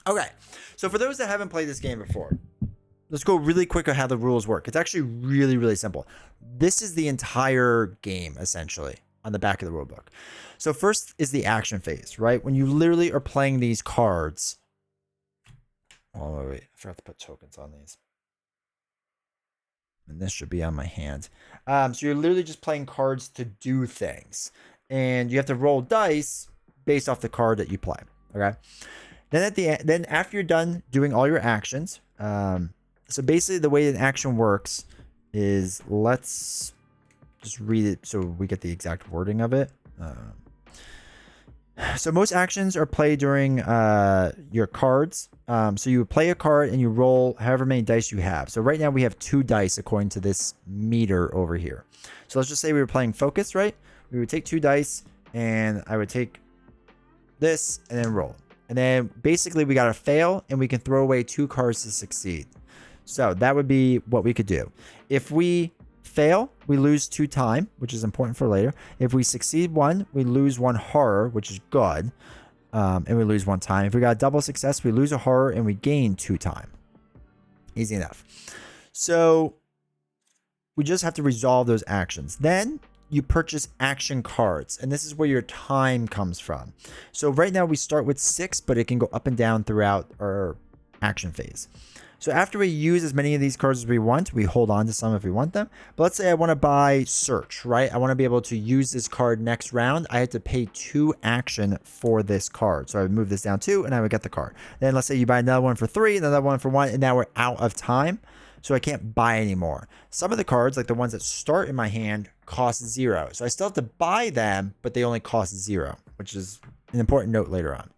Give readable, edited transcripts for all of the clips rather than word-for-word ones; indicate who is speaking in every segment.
Speaker 1: Okay, so for those that haven't played this game before, let's go really quick on how the rules work. It's actually really, really simple. This is the entire game, essentially, on the back of the rule book. So first is the action phase, right? When you literally are playing these cards. Oh, wait. I forgot to put tokens on these. And this should be on my hand. So you're literally just playing cards to do things. And you have to roll dice based off the card that you play. Okay. Then at the end, then after you're done doing all your actions, so basically the way an action works is, let's just read it so we get the exact wording of it. So most actions are played during your cards. So you play a card and you roll however many dice you have. So right now we have 2 dice according to this meter over here. So let's just say we were playing focus, right? We would take 2 dice and I would take this and then roll. And then basically we got to fail and we can throw away 2 cards to succeed. So that would be what we could do. If we fail, we lose 2 time, which is important for later. If we succeed 1, we lose 1 horror, which is good. And we lose 1 time. If we got a double success, we lose a horror and we gain 2 time. Easy enough. So we just have to resolve those actions. Then you purchase action cards, and this is where your time comes from. So right now we start with 6, but it can go up and down throughout our action phase. So after we use as many of these cards as we want, we hold on to some if we want them. But let's say I want to buy search, right? I want to be able to use this card next round. I have to pay 2 action for this card. So I would move this down 2 and I would get the card. Then let's say you buy another one for 3, another one for 1, and now we're out of time. So I can't buy anymore. Some of the cards, like the ones that start in my hand, cost 0. So I still have to buy them, but they only cost 0, which is an important note later on.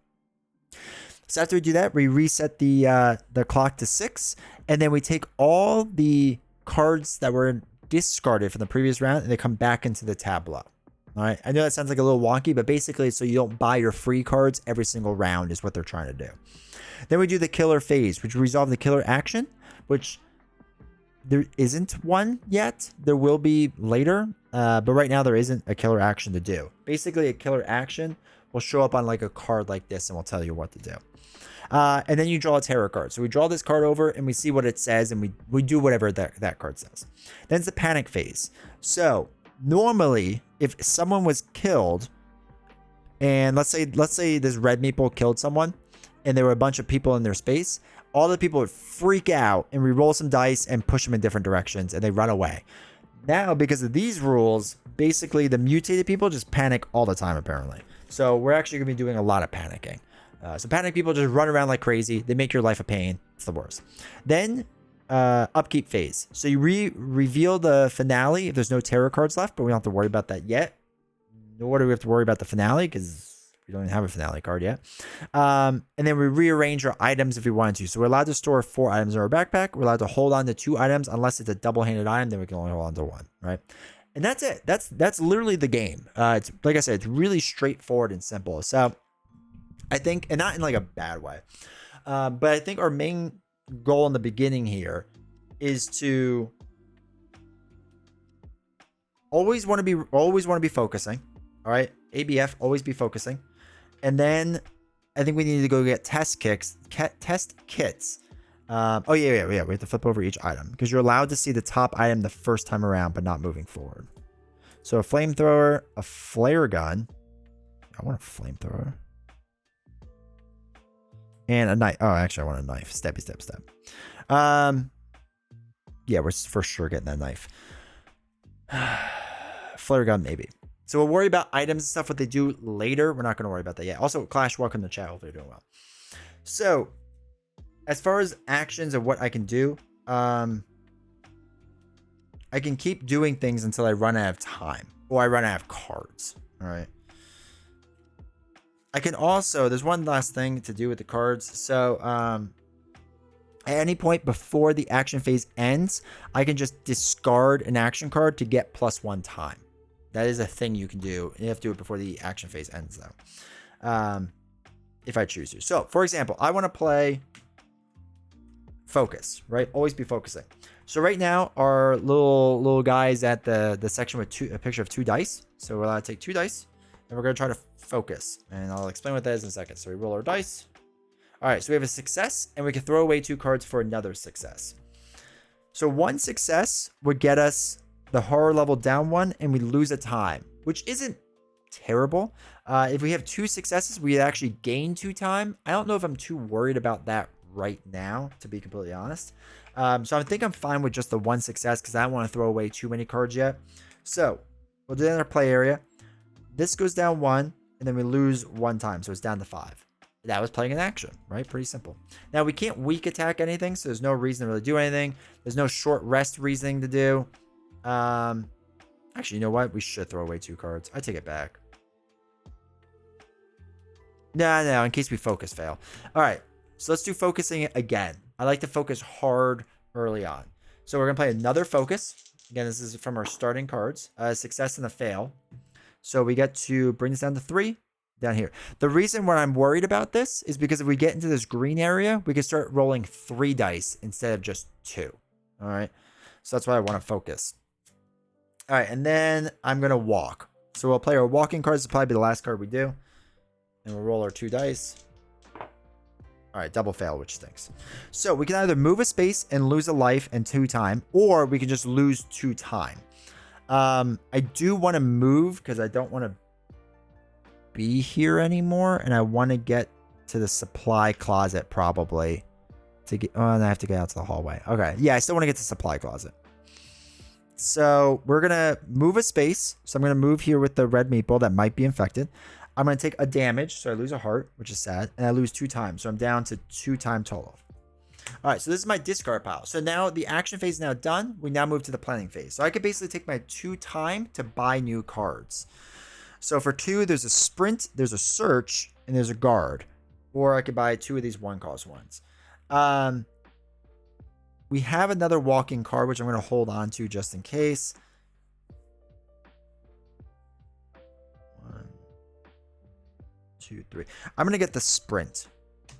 Speaker 1: So after we do that, we reset the clock to 6, and then we take all the cards that were discarded from the previous round, and they come back into the tableau. All right. I know that sounds like a little wonky, but basically, so you don't buy your free cards every single round is what they're trying to do. Then we do the killer phase, which resolve the killer action, which there isn't one yet. There will be later, but right now there isn't a killer action to do. Basically, a killer action will show up on like a card like this, and we'll tell you what to do. And then you draw a tarot card. So we draw this card over and we see what it says, and we do whatever that card says. Then it's the panic phase. So normally, if someone was killed, and let's say this red meeple killed someone, and there were a bunch of people in their space, all the people would freak out, and we roll some dice and push them in different directions, and they run away. Now, because of these rules, basically the mutated people just panic all the time, apparently. So we're actually going to be doing a lot of panicking. So panic people just run around like crazy. They make your life a pain. It's the worst. Then upkeep phase. So you reveal the finale if there's no tarot cards left, but we don't have to worry about that yet. Nor do we have to worry about the finale because we don't even have a finale card yet. And then we rearrange our items if we wanted to. So we're allowed to store 4 items in our backpack. We're allowed to hold on to 2 items unless it's a double-handed item. Then we can only hold on to 1, right? And that's it. That's literally the game. It's like I said, it's really straightforward and simple. So I think, and not in like a bad way, but I think our main goal in the beginning here is to always want to be focusing. All right, ABF, always be focusing. And then I think we need to go get test kits. Oh yeah. We have to flip over each item because you're allowed to see the top item the first time around, but not moving forward. So a flamethrower, a flare gun. I want a flamethrower. And a knife. Oh, actually, I want a knife. Steppy step. Yeah, we're for sure getting that knife. Flare gun, maybe. So we'll worry about items and stuff, what they do later. We're not going to worry about that yet. Also, Clash, welcome to chat. Hope you're doing well. So, as far as actions and what I can do, I can keep doing things until I run out of time or I run out of cards. All right. I can also, there's one last thing to do with the cards. So, at any point before the action phase ends, I can just discard an action card to get +1 time. That is a thing you can do. You have to do it before the action phase ends, though, if I choose to. So, for example, I want to play focus, right? Always be focusing. So right now, our little guy is at the section with a picture of 2 dice. So we're allowed to take 2 dice, and we're going to try to focus. And I'll explain what that is in a second. So we roll our dice. All right, so we have a success, and we can throw away 2 cards for another success. So 1 success would get us the horror level down 1, and we lose a time, which isn't terrible. If we have 2 successes, we actually gain 2 time. I don't know if I'm too worried about that right now, to be completely honest. So I think I'm fine with just the 1 success because I don't want to throw away too many cards yet. So we'll do that in our play area. This goes down 1, and then we lose 1 time, so it's down to 5. That was playing an action, right? Pretty simple. Now, we can't weak attack anything, so there's no reason to really do anything. There's no short rest reasoning to do. Actually, you know what? We should throw away 2 cards. I take it back. No, in case we focus fail. All right, so let's do focusing again. I like to focus hard early on. So we're going to play another focus. Again, this is from our starting cards. Success and a fail. So we get to bring this down to 3 down here. The reason why I'm worried about this is because if we get into this green area, we can start rolling 3 dice instead of just 2. All right, so that's why I want to focus. All right, and then I'm going to walk. So we'll play our walking cards. This will probably be the last card we do. And we'll roll our 2 dice. All right, double fail, which stinks. So we can either move a space and lose a life and 2 time, or we can just lose 2 time. I do want to move because I don't want to be here anymore, and I want to get to the supply closet probably to get. Oh, and I have to get out to the hallway. Okay, yeah, I still want to get to the supply closet. So we're gonna move a space. So I'm gonna move here with the red meatball that might be infected. I'm going to take a damage, so I lose a heart, which is sad, and I lose 2 times, so I'm down to 2 time total. All right, so this is my discard pile. So now the action phase is now done. We now move to the planning phase. So I could basically take my 2 time to buy new cards. So for 2, there's a sprint, there's a search, and there's a guard. Or I could buy 2 of these 1-cost ones. We have another walking card, which I'm going to hold on to just in case. 2, 3. I'm going to get the sprint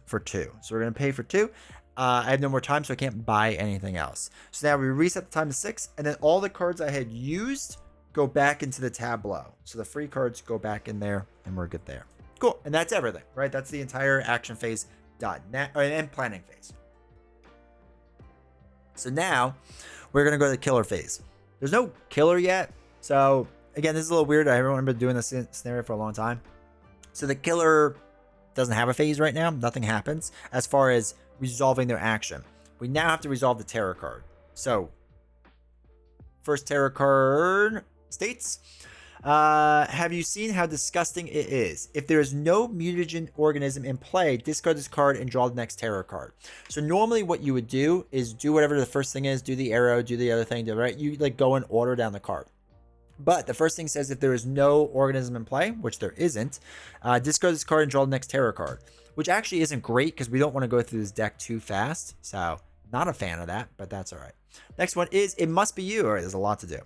Speaker 1: for 2. So we're going to pay for 2. I have no more time, so I can't buy anything else. So now we reset the time to 6, and then all the cards I had used go back into the tableau. So the free cards go back in there, and we're good there. Cool, and that's everything, right? That's the entire action phase done, and planning phase. So now we're going to go to the killer phase. There's no killer yet, so again, this is a little weird. I haven't been doing this scenario for a long time. So the killer doesn't have a phase right now. Nothing happens as far as resolving their action. We now have to resolve the terror card. So first terror card states, have you seen how disgusting it is? If there is no mutagen organism in play, discard this card and draw the next terror card. So normally what you would do is do whatever the first thing is, do the arrow, do the other thing, right? You like go in order down the card. But the first thing says if there is no organism in play, which there isn't, discard this card and draw the next terror card, which actually isn't great because we don't want to go through this deck too fast. So not a fan of that, but that's all right. Next one is it must be you. All right, there's a lot to do.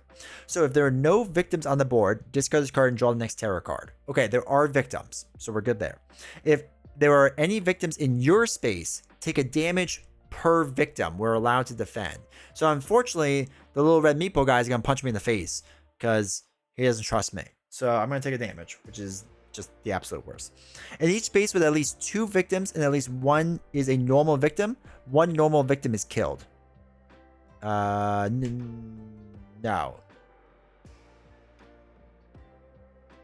Speaker 1: So if there are no victims on the board, discard this card and draw the next terror card. Okay, there are victims, so we're good there. If there are any victims in your space, take a damage per victim. We're allowed to defend. So unfortunately, the little red meatball guy is going to punch me in the face because he doesn't trust me. So I'm going to take a damage, which is just the absolute worst. In each space with at least 2 victims and at least 1 is a normal victim, 1 normal victim is killed. No.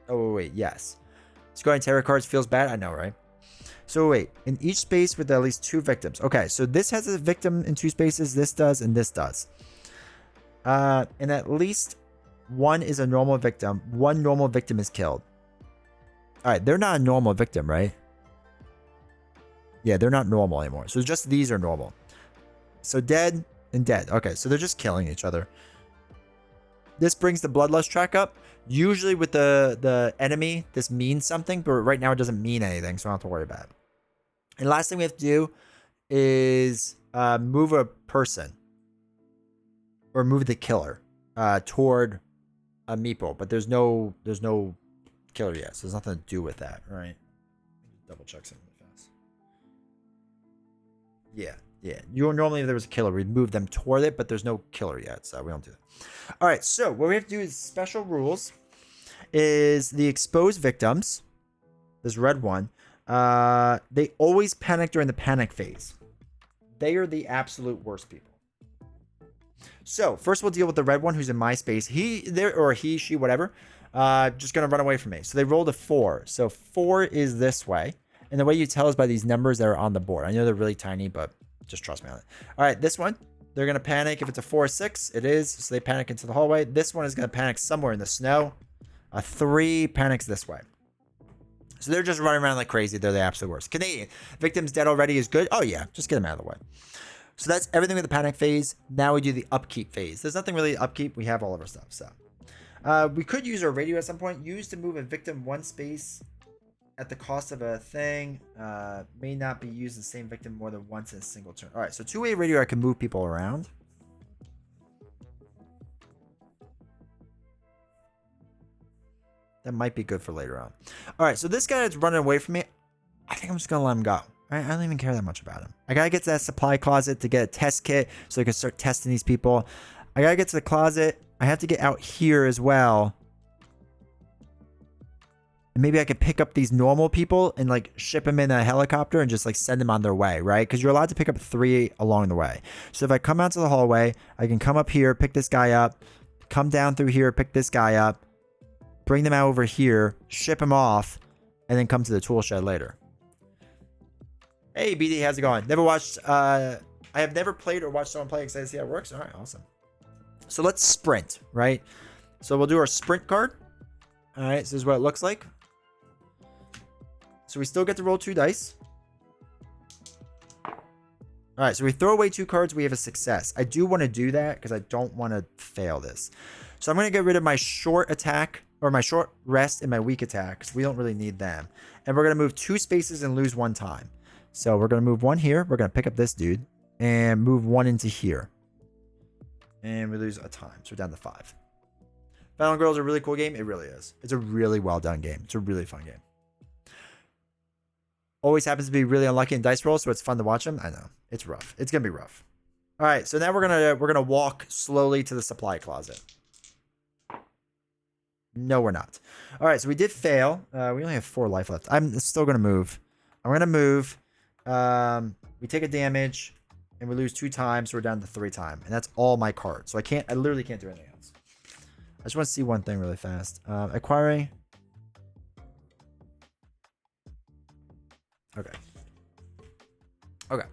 Speaker 1: Oh, wait, yes. Scoring terror cards feels bad. I know, right? So wait, in each space with at least 2 victims. Okay, so this has a victim in 2 spaces. This does, and this does. And at least 1 is a normal victim. 1 normal victim is killed. All right, they're not a normal victim, right? Yeah, they're not normal anymore. So just these are normal. So dead and dead. Okay, so they're just killing each other. This brings the bloodlust track up. Usually with the enemy, this means something, but right now it doesn't mean anything, so I don't have to worry about it. And last thing we have to do is move a person or move the killer toward a meeple, but there's no killer yet, so there's nothing to do with that, right? Double check something fast. Yeah. Normally if there was a killer, we'd move them toward it, but there's no killer yet, so we don't do that. All right, so what we have to do is special rules is the exposed victims, this red one, They always panic during the panic phase. They are the absolute worst people. So first we'll deal with the red one who's in my space. She, whatever. Just gonna run away from me. So they rolled a 4. So 4 is this way. And the way you tell is by these numbers that are on the board. I know they're really tiny, but just trust me on it. All right, this one, they're gonna panic if it's a 4 or 6. It is, so they panic into the hallway. This one is gonna panic somewhere in the snow. A 3 panics this way. So they're just running around like crazy. They're the absolute worst. Canadian. Victims dead already is good. Oh yeah, just get them out of the way. So that's everything with the panic phase. Now we do the upkeep phase. There's nothing really upkeep. We have all of our stuff. So we could use our radio at some point. Used to move a victim one space at the cost of a thing. May not be used the same victim more than once in a single turn. All right, so two-way radio, I can move people around. That might be good for later on. All right, so this guy that's running away from me, I think I'm just going to let him go. I don't even care that much about him. I got to get to that supply closet to get a test kit so I can start testing these people. I got to get to the closet. I have to get out here as well. And maybe I could pick up these normal people and like ship them in a helicopter and just like send them on their way, right? Because you're allowed to pick up 3 along the way. So if I come out to the hallway, I can come up here, pick this guy up, come down through here, pick this guy up, bring them out over here, ship him off, and then come to the tool shed later. Hey, BD, how's it going? Never watched, I have never played or watched someone play. Excited to see how it works. All right, awesome. So let's sprint, right? So we'll do our sprint card. All right, so this is what it looks like. So we still get to roll 2 dice. All right, so we throw away 2 cards. We have a success. I do want to do that because I don't want to fail this. So I'm going to get rid of my short attack or my short rest and my weak attack because we don't really need them. And we're going to move 2 spaces and lose 1 time. So we're going to move 1 here. We're going to pick up this dude and move 1 into here. And we lose a time. So we're down to 5. Battle Girl is a really cool game. It really is. It's a really well done game. It's a really fun game. Always happens to be really unlucky in dice rolls, so it's fun to watch them. I know. It's rough. It's going to be rough. All right, so now we're gonna walk slowly to the supply closet. No, we're not. All right, so we did fail. We only have 4 life left. I'm still going to move. I'm going to move. We take a damage, and we lose 2 times, so we're down to 3 times. And that's all my cards. So I literally can't do anything else. I just want to see one thing really fast. Acquiring. Okay. Okay.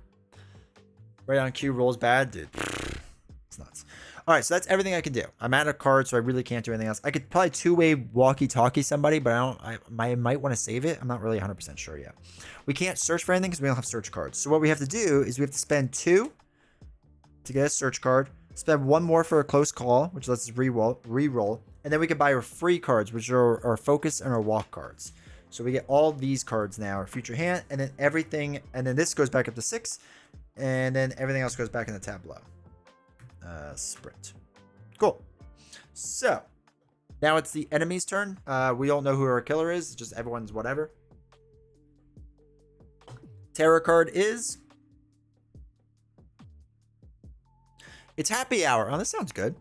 Speaker 1: Right on cue, rolls bad. Dude, it's nuts. All right, so that's everything I can do. I'm out of cards, so I really can't do anything else. I could probably 2-way walkie-talkie somebody, but I might want to save it. I'm not really 100% sure yet. We can't search for anything because we don't have search cards. So what we have to do is we have to spend 2 to get a search card, spend 1 more for a close call, which lets us re-roll, and then we can buy our free cards, which are our focus and our walk cards. So we get all these cards now, our future hand, and then everything, and then this goes back up to 6, and then everything else goes back in the tab below. Sprint. Cool. So now it's the enemy's turn. We don't know who our killer is, just everyone's whatever. Terror card is, it's happy hour. Oh, this sounds good.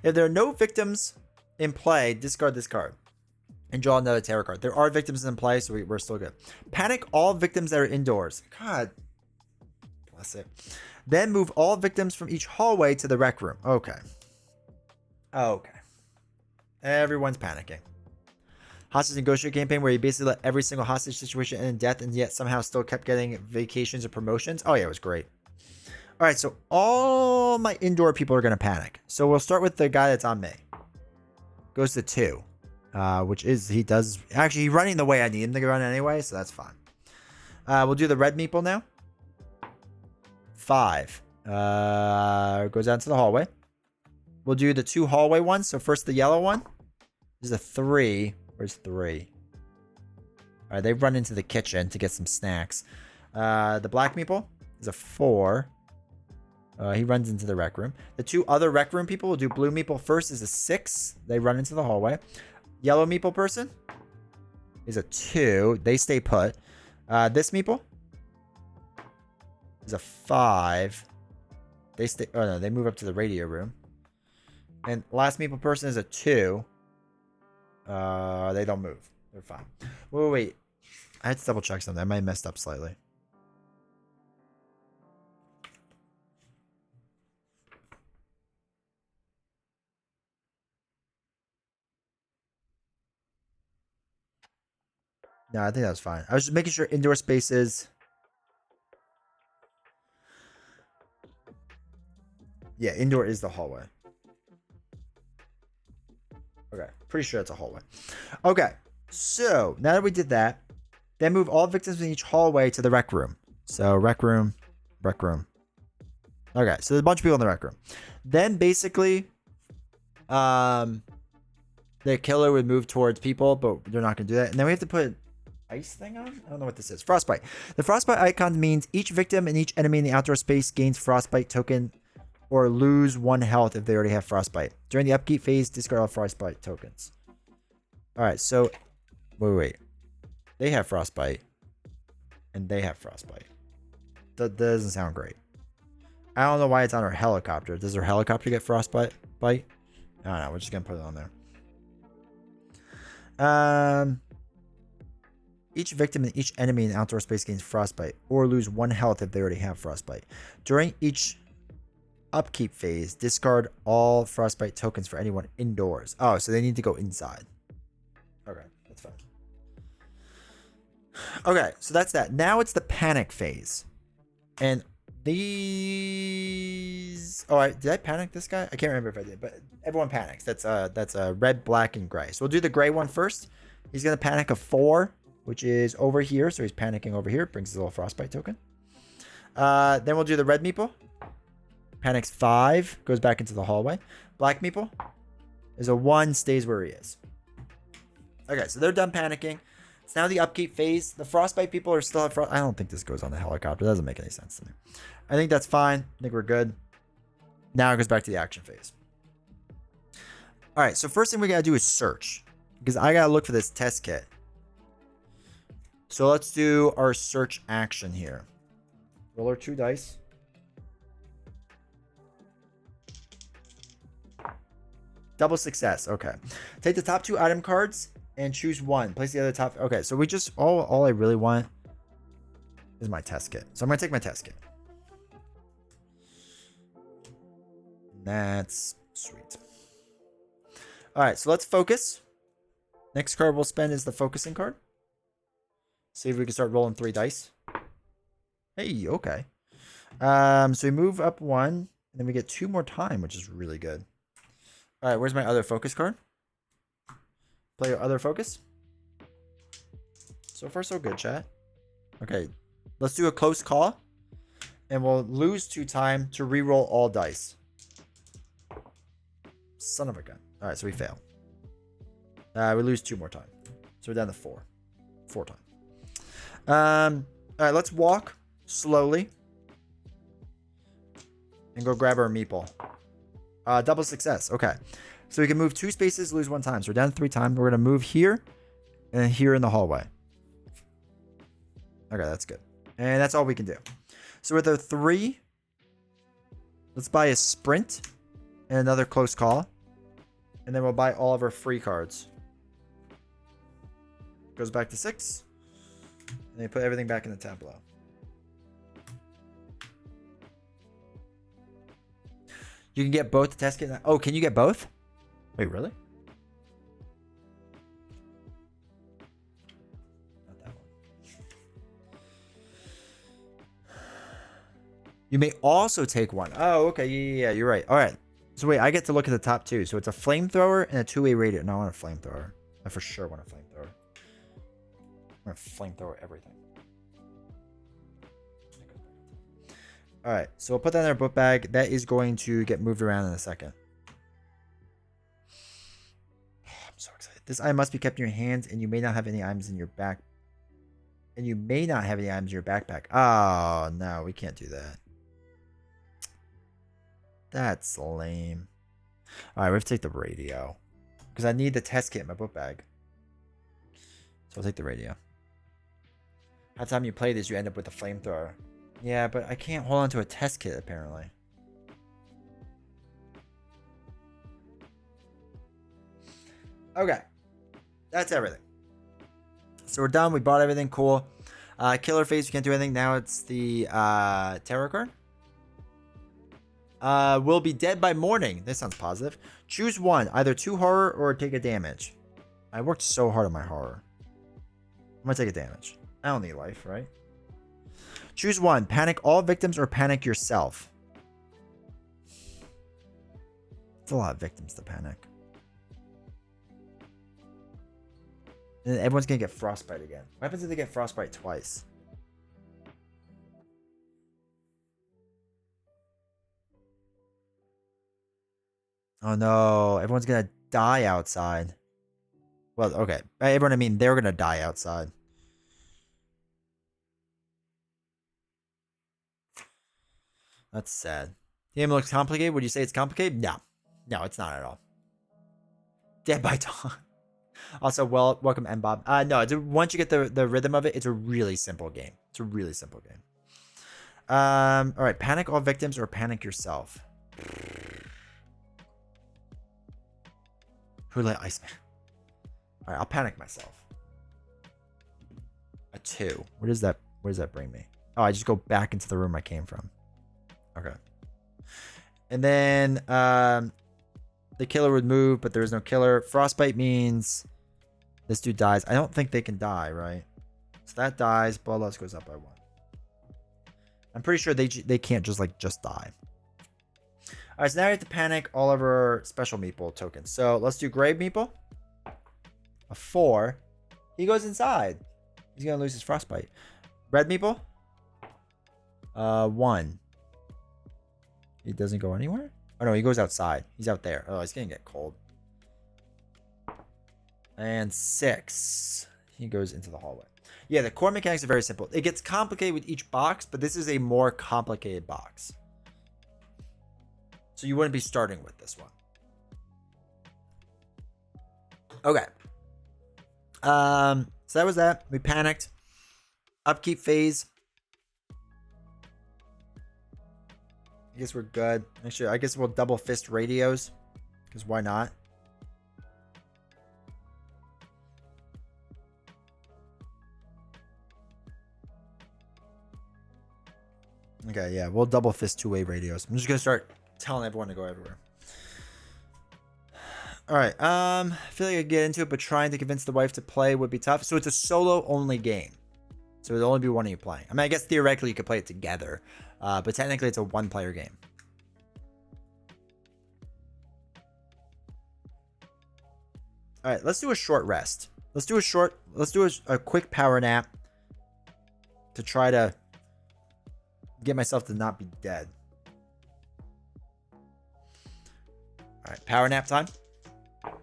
Speaker 1: If there are no victims in play, discard this card and draw another terror card. There are victims in play, so we're still good. Panic all victims that are indoors. God bless it. Then move all victims from each hallway to the rec room. Okay. Okay. Everyone's panicking. Hostage negotiator campaign where you basically let every single hostage situation end in death and yet somehow still kept getting vacations or promotions. Oh yeah, it was great. All right, so all my indoor people are going to panic. So we'll start with the guy that's on me. Goes to 2. Which is, he's running the way I need him to run anyway, so that's fine. We'll do the red meeple now. 5. Goes down to the hallway. We'll do the 2 hallway ones. So first the yellow one. This is a 3. Where's 3? All right, they've run into the kitchen to get some snacks. The black meeple is a 4. He runs into the rec room. The 2 other rec room people will do blue meeple first is a 6. They run into the hallway. Yellow meeple person is a 2. They stay put. This meeple is a 5. They stay. Oh no, they move up to the radio room. And last meeple person is a 2. They don't move. They're fine. Wait. I had to double check something. I might have messed up slightly. No, I think that was fine. I was just making sure indoor spaces. Yeah, indoor is the hallway. Okay, pretty sure it's a hallway. Okay, so now that we did that, then move all victims in each hallway to the rec room. So rec room, rec room. Okay, so there's a bunch of people in the rec room. Then basically, the killer would move towards people, but they're not going to do that. And then we have to put ice thing on? I don't know what this is. Frostbite. The frostbite icon means each victim and each enemy in the outdoor space gains frostbite token or lose 1 health if they already have frostbite. During the upkeep phase, discard all frostbite tokens. Alright, so wait. They have frostbite. And they have frostbite. That doesn't sound great. I don't know why it's on our helicopter. Does our helicopter get frostbite? I don't know. We're just gonna put it on there. Each victim and each enemy in outdoor space gains frostbite or lose 1 health if they already have frostbite. During each upkeep phase, discard all frostbite tokens for anyone indoors. Oh, so they need to go inside. Okay, that's fine. Okay, so that's that. Now it's the panic phase. And these... Oh, did I panic this guy? I can't remember if I did, but everyone panics. That's red, black, and gray. So we'll do the gray one first. He's going to panic a 4, which is over here. So he's panicking over here. Brings his little frostbite token. Then we'll do the red meeple. Panics 5, goes back into the hallway. Black meeple is a 1, stays where he is. Okay, so they're done panicking. It's now the upkeep phase. The frostbite people are still at I don't think this goes on the helicopter. It doesn't make any sense to me. I think that's fine. I think we're good. Now it goes back to the action phase. All right, so first thing we got to do is search. Because I got to look for this test kit. So let's do our search action here. Roll our 2 dice. Double success. Okay. Take the top 2 item cards and choose 1. Place the other top. Okay, so we just all I really want is my test kit. So I'm gonna take my test kit. That's sweet. All right, so let's focus. Next card we'll spend is the focusing card. See if we can start rolling 3 dice. Hey, okay. So we move up 1, and then we get 2 more time, which is really good. All right, where's my other focus card? Play your other focus. So far, so good, chat. Okay, let's do a close call. And we'll lose 2 time to re-roll all dice. Son of a gun. All right, so we fail. We lose 2 more time. So we're down to 4. 4 time. All right, let's walk slowly. And go grab our meeple. Double success. Okay. So we can move 2 spaces, lose 1 time. So we're down to 3 times. We're going to move here and here in the hallway. Okay, that's good. And that's all we can do. So with our 3, let's buy a sprint and another close call. And then we'll buy all of our free cards. Goes back to 6. And then put everything back in the tableau. You can get both the test kit. Oh, can you get both? Wait, really? Not that one. You may also take 1. Oh, okay. Yeah, you're right. All right. So wait, I get to look at the top 2. So it's a flamethrower and a 2-way radiator. No, I want a flamethrower. I for sure want a flamethrower. I'm going to flamethrower everything. All right, so we'll put that in our book bag. That is going to get moved around in a second. Oh, I'm so excited. This item must be kept in your hands, and you may not have any items in your back. And you may not have any items in your backpack. Oh, no, we can't do that. That's lame. All right, we have to take the radio. Because I need the test kit in my book bag. So I'll take the radio. By the time you play this, you end up with a flamethrower. Yeah, but I can't hold on to a test kit, apparently. Okay. That's everything. So we're done. We bought everything. Cool. Killer phase. We can't do anything. Now it's the tarot card. Will be dead by morning. This sounds positive. Choose one. Either 2 horror or take a damage. I worked so hard on my horror. I'm going to take a damage. I don't need life, right? Choose one. Panic all victims or panic yourself. It's a lot of victims to panic. And then everyone's going to get frostbite again. What happens if they get frostbite twice? Oh no, everyone's going to die outside. Well, okay. By everyone, I mean they're going to die outside. That's sad. The game looks complicated. Would you say it's complicated? No. No, it's not at all. Dead by dawn. Also, welcome, Mbob. No, once you get the rhythm of it, it's a really simple game. It's a really simple game. All right, panic all victims or panic yourself. Who let Iceman? All right, I'll panic myself. A 2. Where does that bring me? Oh, I just go back into the room I came from. Okay. And then the killer would move, but there is no killer. Frostbite means this dude dies. I don't think they can die, right? So that dies. Bloodlust goes up by 1. I'm pretty sure they can't just die. All right, so now we have to panic all of our special meeple tokens. So let's do Grave Meeple. A 4. He goes inside. He's going to lose his Frostbite. Red Meeple. 1. He doesn't go anywhere? Oh, no, he goes outside. He's out there. Oh, he's going to get cold. And 6. He goes into the hallway. Yeah, the core mechanics are very simple. It gets complicated with each box, but this is a more complicated box. So you wouldn't be starting with this one. Okay. So that was that. We panicked. Upkeep phase. I guess we're good. Actually, I guess we'll double fist radios. Because why not? Okay, yeah. We'll double fist 2-way radios. I'm just going to start telling everyone to go everywhere. All right. I feel like I could get into it, but trying to convince the wife to play would be tough. So it's a solo only game. So it'll only be one of you playing. I mean, I guess theoretically you could play it together, but technically it's a 1-player game. All right, let's do a short rest. Let's do a quick power nap to try to get myself to not be dead. All right, power nap time. All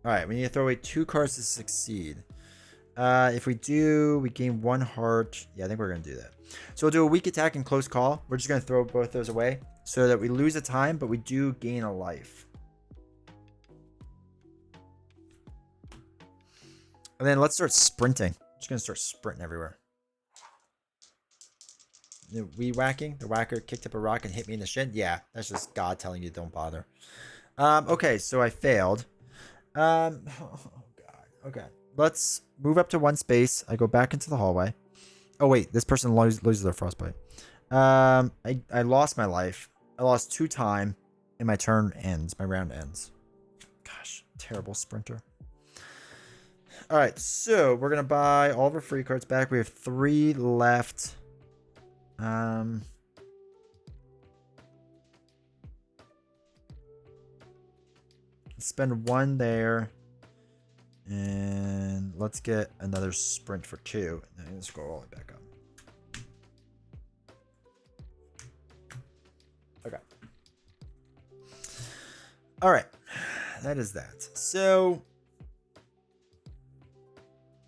Speaker 1: right, we need to throw away 2 cards to succeed. If we do, we gain 1 heart. Yeah, I think we're going to do that. So we'll do a weak attack and close call. We're just going to throw both those away so that we lose a time, but we do gain a life. And then let's start sprinting. I'm just going to start sprinting everywhere. The whacking. The whacker kicked up a rock and hit me in the shin. Yeah, that's just God telling you don't bother. Okay, so I failed. Oh, God. Okay. Let's move up to 1 space. I go back into the hallway. Oh, wait. This person loses their frostbite. I lost my life. I lost 2 time. And my turn ends. My round ends. Gosh. Terrible sprinter. All right. So, we're going to buy all of our free cards back. We have 3 left. Spend 1 there. And let's get another sprint for 2. And let's go all the way back up. Okay. All right. That is that. So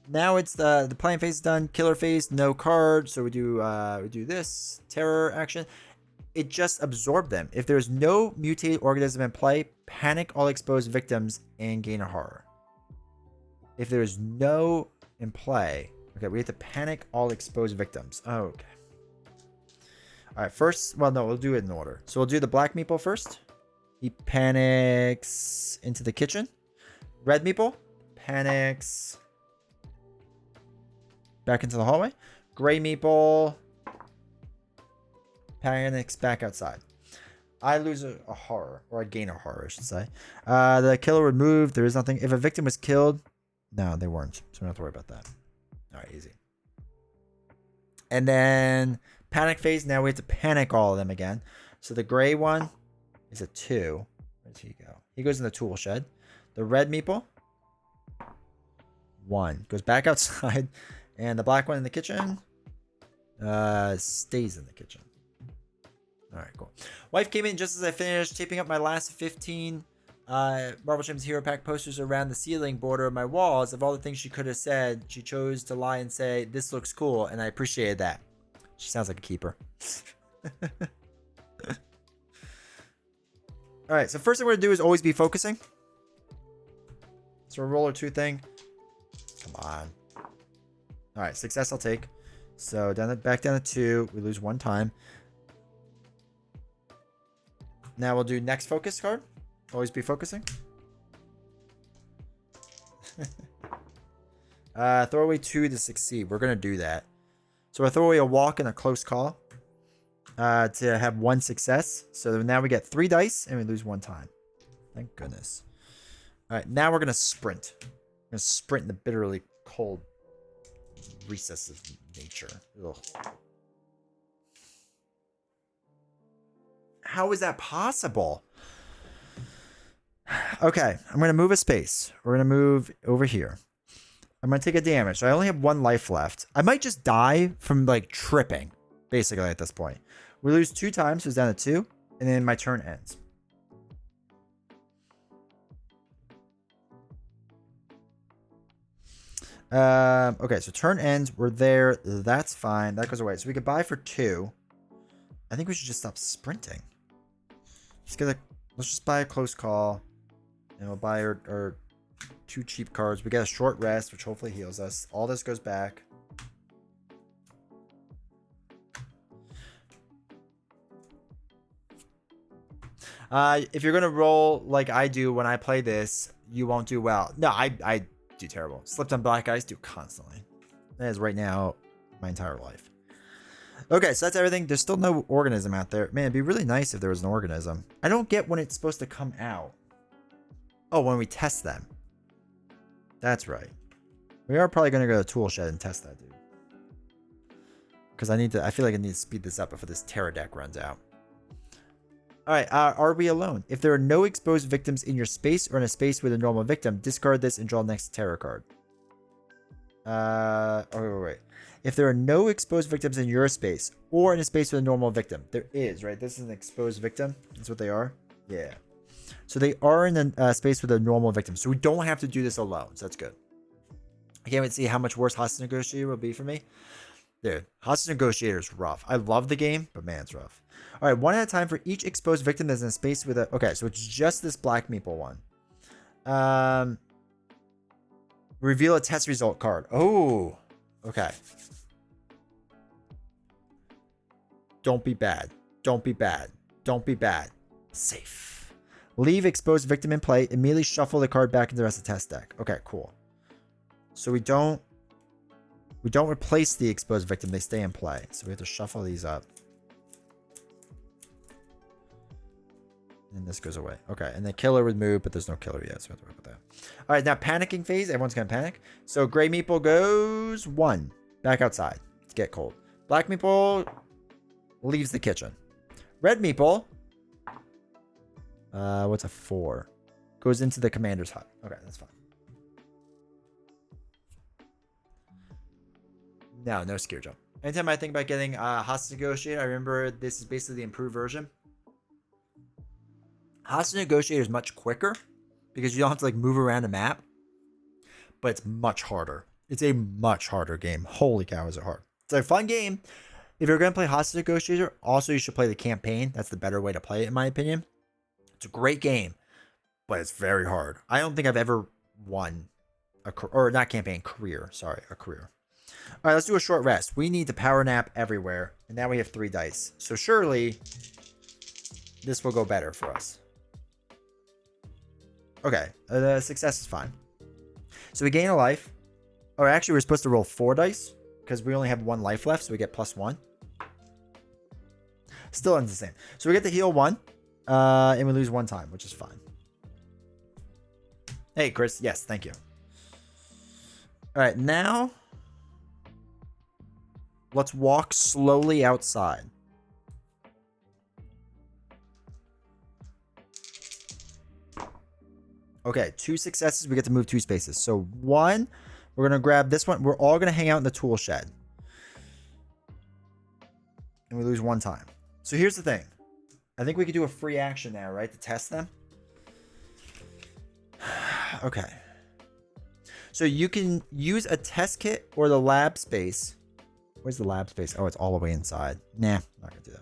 Speaker 1: now it's the playing phase is done. Killer phase, no card. So we do this terror action. It just absorbed them. If there's no mutated organism in play, panic all exposed victims and gain a horror. If there's no in play, okay, we have to panic all exposed victims. Oh, okay. All right, first, well, no, we'll do it in order. So we'll do the black meeple first. He panics into the kitchen. Red meeple panics back into the hallway. Gray meeple panics back outside. I lose a horror, or I gain a horror, I should say. The killer would move. There is nothing. If a victim was killed, no, they weren't. So we don't have to worry about that. All right, easy. And then panic phase. Now we have to panic all of them again. So the gray one is a 2. Where does he go? He goes in the tool shed. The red meeple, 1. Goes back outside. And the black one in the kitchen stays in the kitchen. All right, cool. Wife came in just as I finished taping up my last 15 Marvel Champions Hero Pack posters around the ceiling border of my walls. Of all the things she could have said, she chose to lie and say, "This looks cool," and I appreciated that. She sounds like a keeper. All right, so first thing we're going to do is always be focusing. So a roller 2 thing. Come on. All right, success I'll take. So back down to 2. We lose 1 time. Now we'll do next focus card. Always be focusing. Throw away 2 to succeed. We're going to do that. So we'll throw away a walk and a close call to have 1 success. So now we get 3 dice and we lose 1 time. Thank goodness. All right, now we're going to sprint. We're going to sprint in the bitterly cold recesses of nature. Ugh. How is that possible? Okay, I'm going to move a space. We're going to move over here. I'm going to take a damage. So I only have 1 life left. I might just die from like tripping, basically at this point. We lose 2 times, so it's down to 2. And then my turn ends. Okay, so turn ends. We're there. That's fine. That goes away. So we could buy for 2. I think we should just stop sprinting. Let's just buy a close call. And we'll buy our 2 cheap cards. We get a short rest, which hopefully heals us. All this goes back. If you're going to roll like I do when I play this, you won't do well. No, I do terrible. Slipped on black ice, do constantly. That is right now my entire life. Okay, so that's everything. There's still no organism out there. Man, it'd be really nice if there was an organism. I don't get when it's supposed to come out. Oh, when we test them. That's right. We are probably going to go to the tool shed and test that, dude. Because I feel like I need to speed this up before this terror deck runs out. All right, are we alone? If there are no exposed victims in your space or in a space with a normal victim, discard this and draw next terror card. Wait. If there are no exposed victims in your space or in a space with a normal victim, there is, right? This is an exposed victim. That's what they are. Yeah. So they are in a space with a normal victim. So we don't have to do this alone. So that's good. I can't wait to see how much worse Hostage Negotiator will be for me. Dude, Hostage Negotiator is rough. I love the game, but man, it's rough. All right, 1 at a time for each exposed victim that's in a space with a... Okay, so it's just this black meeple one. Reveal a test result card. Oh, okay. Don't be bad. Don't be bad. Don't be bad. Safe. Leave exposed victim in play. Immediately shuffle the card back into the rest of the test deck. Okay, cool. So we don't replace the exposed victim. They stay in play. So we have to shuffle these up. And this goes away. Okay, and the killer would move, but there's no killer yet, so we have to worry about that. All right, now panicking phase. Everyone's going to panic. So gray meeple goes 1. Back outside. It's get cold. Black meeple leaves the kitchen. Red meeple, what's a 4? Goes into the commander's hut. Okay, that's fine. No scare jump. Anytime I think about getting Hostage Negotiator, I remember this is basically the improved version. Hostage Negotiator is much quicker because you don't have to like move around a map, but it's much harder. It's a much harder game. Holy cow, is it hard. It's a fun game. If you're going to play Hostage Negotiator, also you should play the campaign. That's the better way to play it, in my opinion. It's a great game, but it's very hard. I don't think I've ever won a career. Sorry, a career. All right, let's do a short rest. We need to power nap everywhere, and now we have 3 dice. So surely this will go better for us. Okay, the success is fine. So we gain a life. Or actually, we're supposed to roll 4 dice because we only have 1 life left, so we get +1. Still ends the same. So we get to heal 1, and we lose 1 time, which is fine. Hey, Chris. Yes, thank you. All right, now let's walk slowly outside. Okay, 2 successes. We get to move 2 spaces. So 1, we're going to grab this one. We're all going to hang out in the tool shed. And we lose 1 time. So here's the thing. I think we could do a free action now, right? To test them. Okay. So you can use a test kit or the lab space. Where's the lab space? Oh, it's all the way inside. Nah, I'm not going to do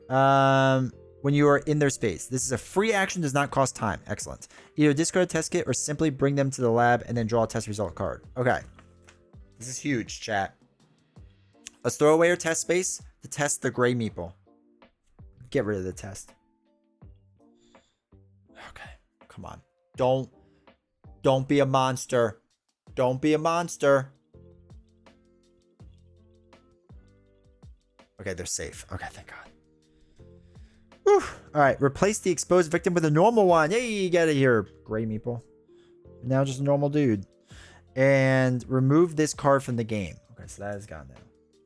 Speaker 1: that. When you are in their space. This is a free action, does not cost time. Excellent. Either discard a test kit or simply bring them to the lab and then draw a test result card. Okay. This is huge, chat. Let's throw away our test space to test the gray meeple. Get rid of the test. Okay. Come on. Don't be a monster. Don't be a monster. Okay, they're safe. Okay, thank God. Whew. All right, replace the exposed victim with a normal one. Hey, get it here, gray meeple. Now just a normal dude. And remove this card from the game. Okay, so that is gone now.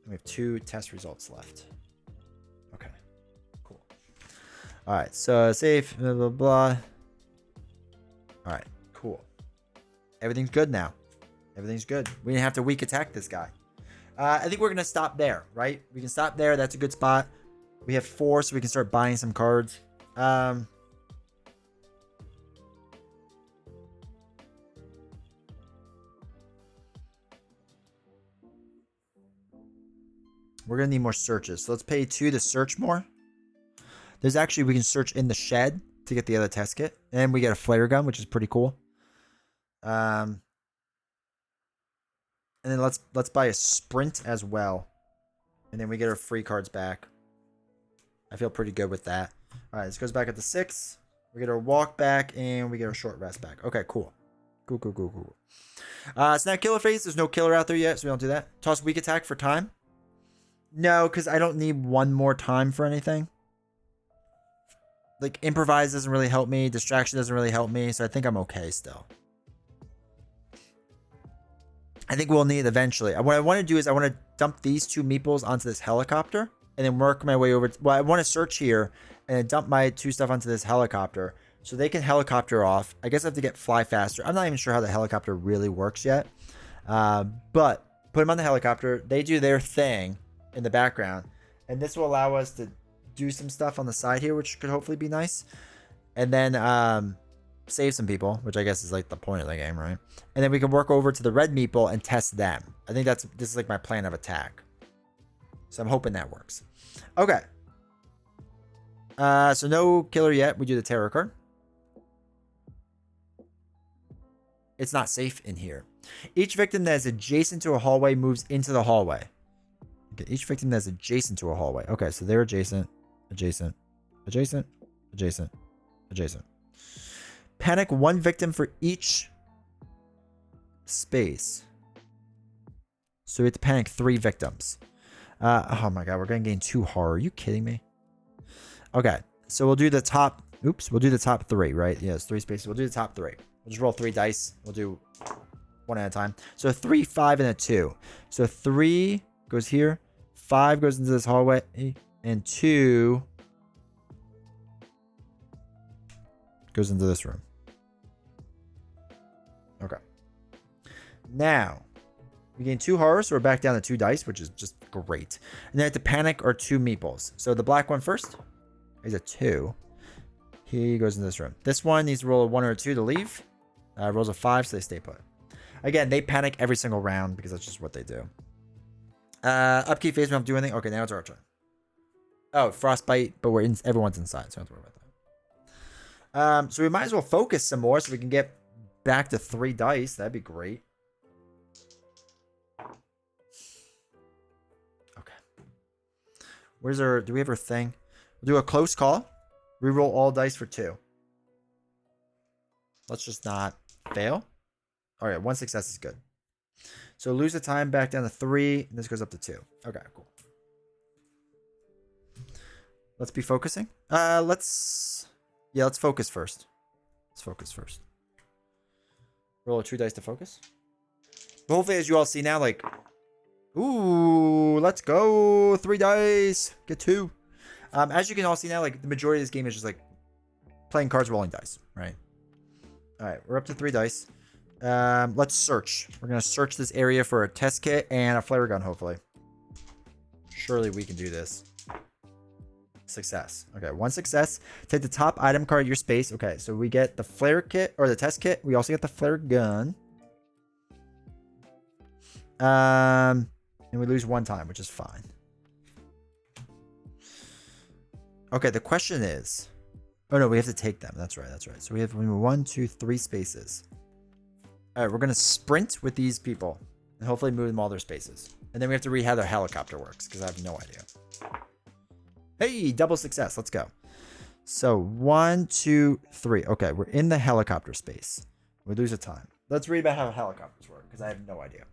Speaker 1: We have 2 test results left. Okay, cool. All right, so safe, blah, blah, blah. All right, cool. Everything's good now. Everything's good. We didn't have to weak attack this guy. I think we're going to stop there, right? We can stop there. That's a good spot. We have 4, so we can start buying some cards. We're going to need more searches. So let's pay 2 to search more. There's actually, we can search in the shed to get the other test kit. And we get a flare gun, which is pretty cool. And then let's buy a sprint as well. And then we get our free cards back. I feel pretty good with that. All right, this goes back at the 6. We get our walk back and we get our short rest back. Okay, cool. Cool. So now killer phase. There's no killer out there yet, so we don't do that. Toss weak attack for time. No, because I don't need 1 more time for anything. Like, improvise doesn't really help me. Distraction doesn't really help me, so I think I'm okay still. I think we'll need it eventually. What I want to do is I want to dump these 2 meeples onto this helicopter and then work my way over. Well, I want to search here and then dump my 2 stuff onto this helicopter so they can helicopter off. I guess I have to get fly faster. I'm not even sure how the helicopter really works yet. But put them on the helicopter. They do their thing in the background. And this will allow us to do some stuff on the side here, which could hopefully be nice. And then save some people, which I guess is like the point of the game, right? And then we can work over to the red meeple and test them. I think this is like my plan of attack. So I'm hoping that works. Okay. So no killer yet. We do the terror card. It's not safe in here. Each victim that is adjacent to a hallway moves into the hallway. Okay, each victim that is adjacent to a hallway. Okay, so they're adjacent. Panic 1 victim for each space. So we have to panic 3 victims. Oh my God, we're going to gain 2 horror. Are you kidding me? Okay, so we'll do the top. Oops, we'll do the top 3, right? Yes, 3 spaces. We'll do the top 3. We'll just roll 3 dice. We'll do 1 at a time. So 3, 5, and a 2. So 3 goes here. 5 goes into this hallway. And 2 goes into this room. Okay. Now, we gain 2 horrors, so we're back down to 2 dice, which is just great. And then I have to panic or 2 meeples. So the black one first. He's a 2. He goes into this room. This one needs to roll a 1 or a 2 to leave. Rolls a 5, so they stay put. Again, they panic every single round because that's just what they do. Upkeep phase, we don't do anything. Okay, now it's our turn. Oh, frostbite, but everyone's inside, so I don't have to worry about that. So we might as well focus some more so we can get back to 3 dice. That'd be great. Okay. Where's our... Do we have our thing? We'll do a close call. Reroll all dice for 2. Let's just not fail. All right, 1 success is good. So lose the time back down to 3, and this goes up to 2. Okay, cool. Let's be focusing. Let's focus first. Let's focus first. Roll a 2 dice to focus. But hopefully, as you all see now, like, ooh, let's go. 3 dice. Get 2. As you can all see now, like, the majority of this game is just like playing cards, rolling dice, right? All right, we're up to 3 dice. Let's search. We're gonna search this area for a test kit and a flare gun, hopefully. Surely we can do this. Success. Okay, 1 success. Take the top item card of your space. Okay, so we get the flare kit or the test kit. We also get the flare gun. And we lose 1 time, which is fine. Okay, the question is, oh no, we have to take them. That's right. So we have 1, 2, 3 spaces. All right, we're gonna sprint with these people and hopefully move them all their spaces. And then we have to read how their helicopter works because I have no idea. Hey, double success. Let's go. So 1, 2, 3. Okay, we're in the helicopter space. We lose a time. Let's read about how helicopters work because I have no idea.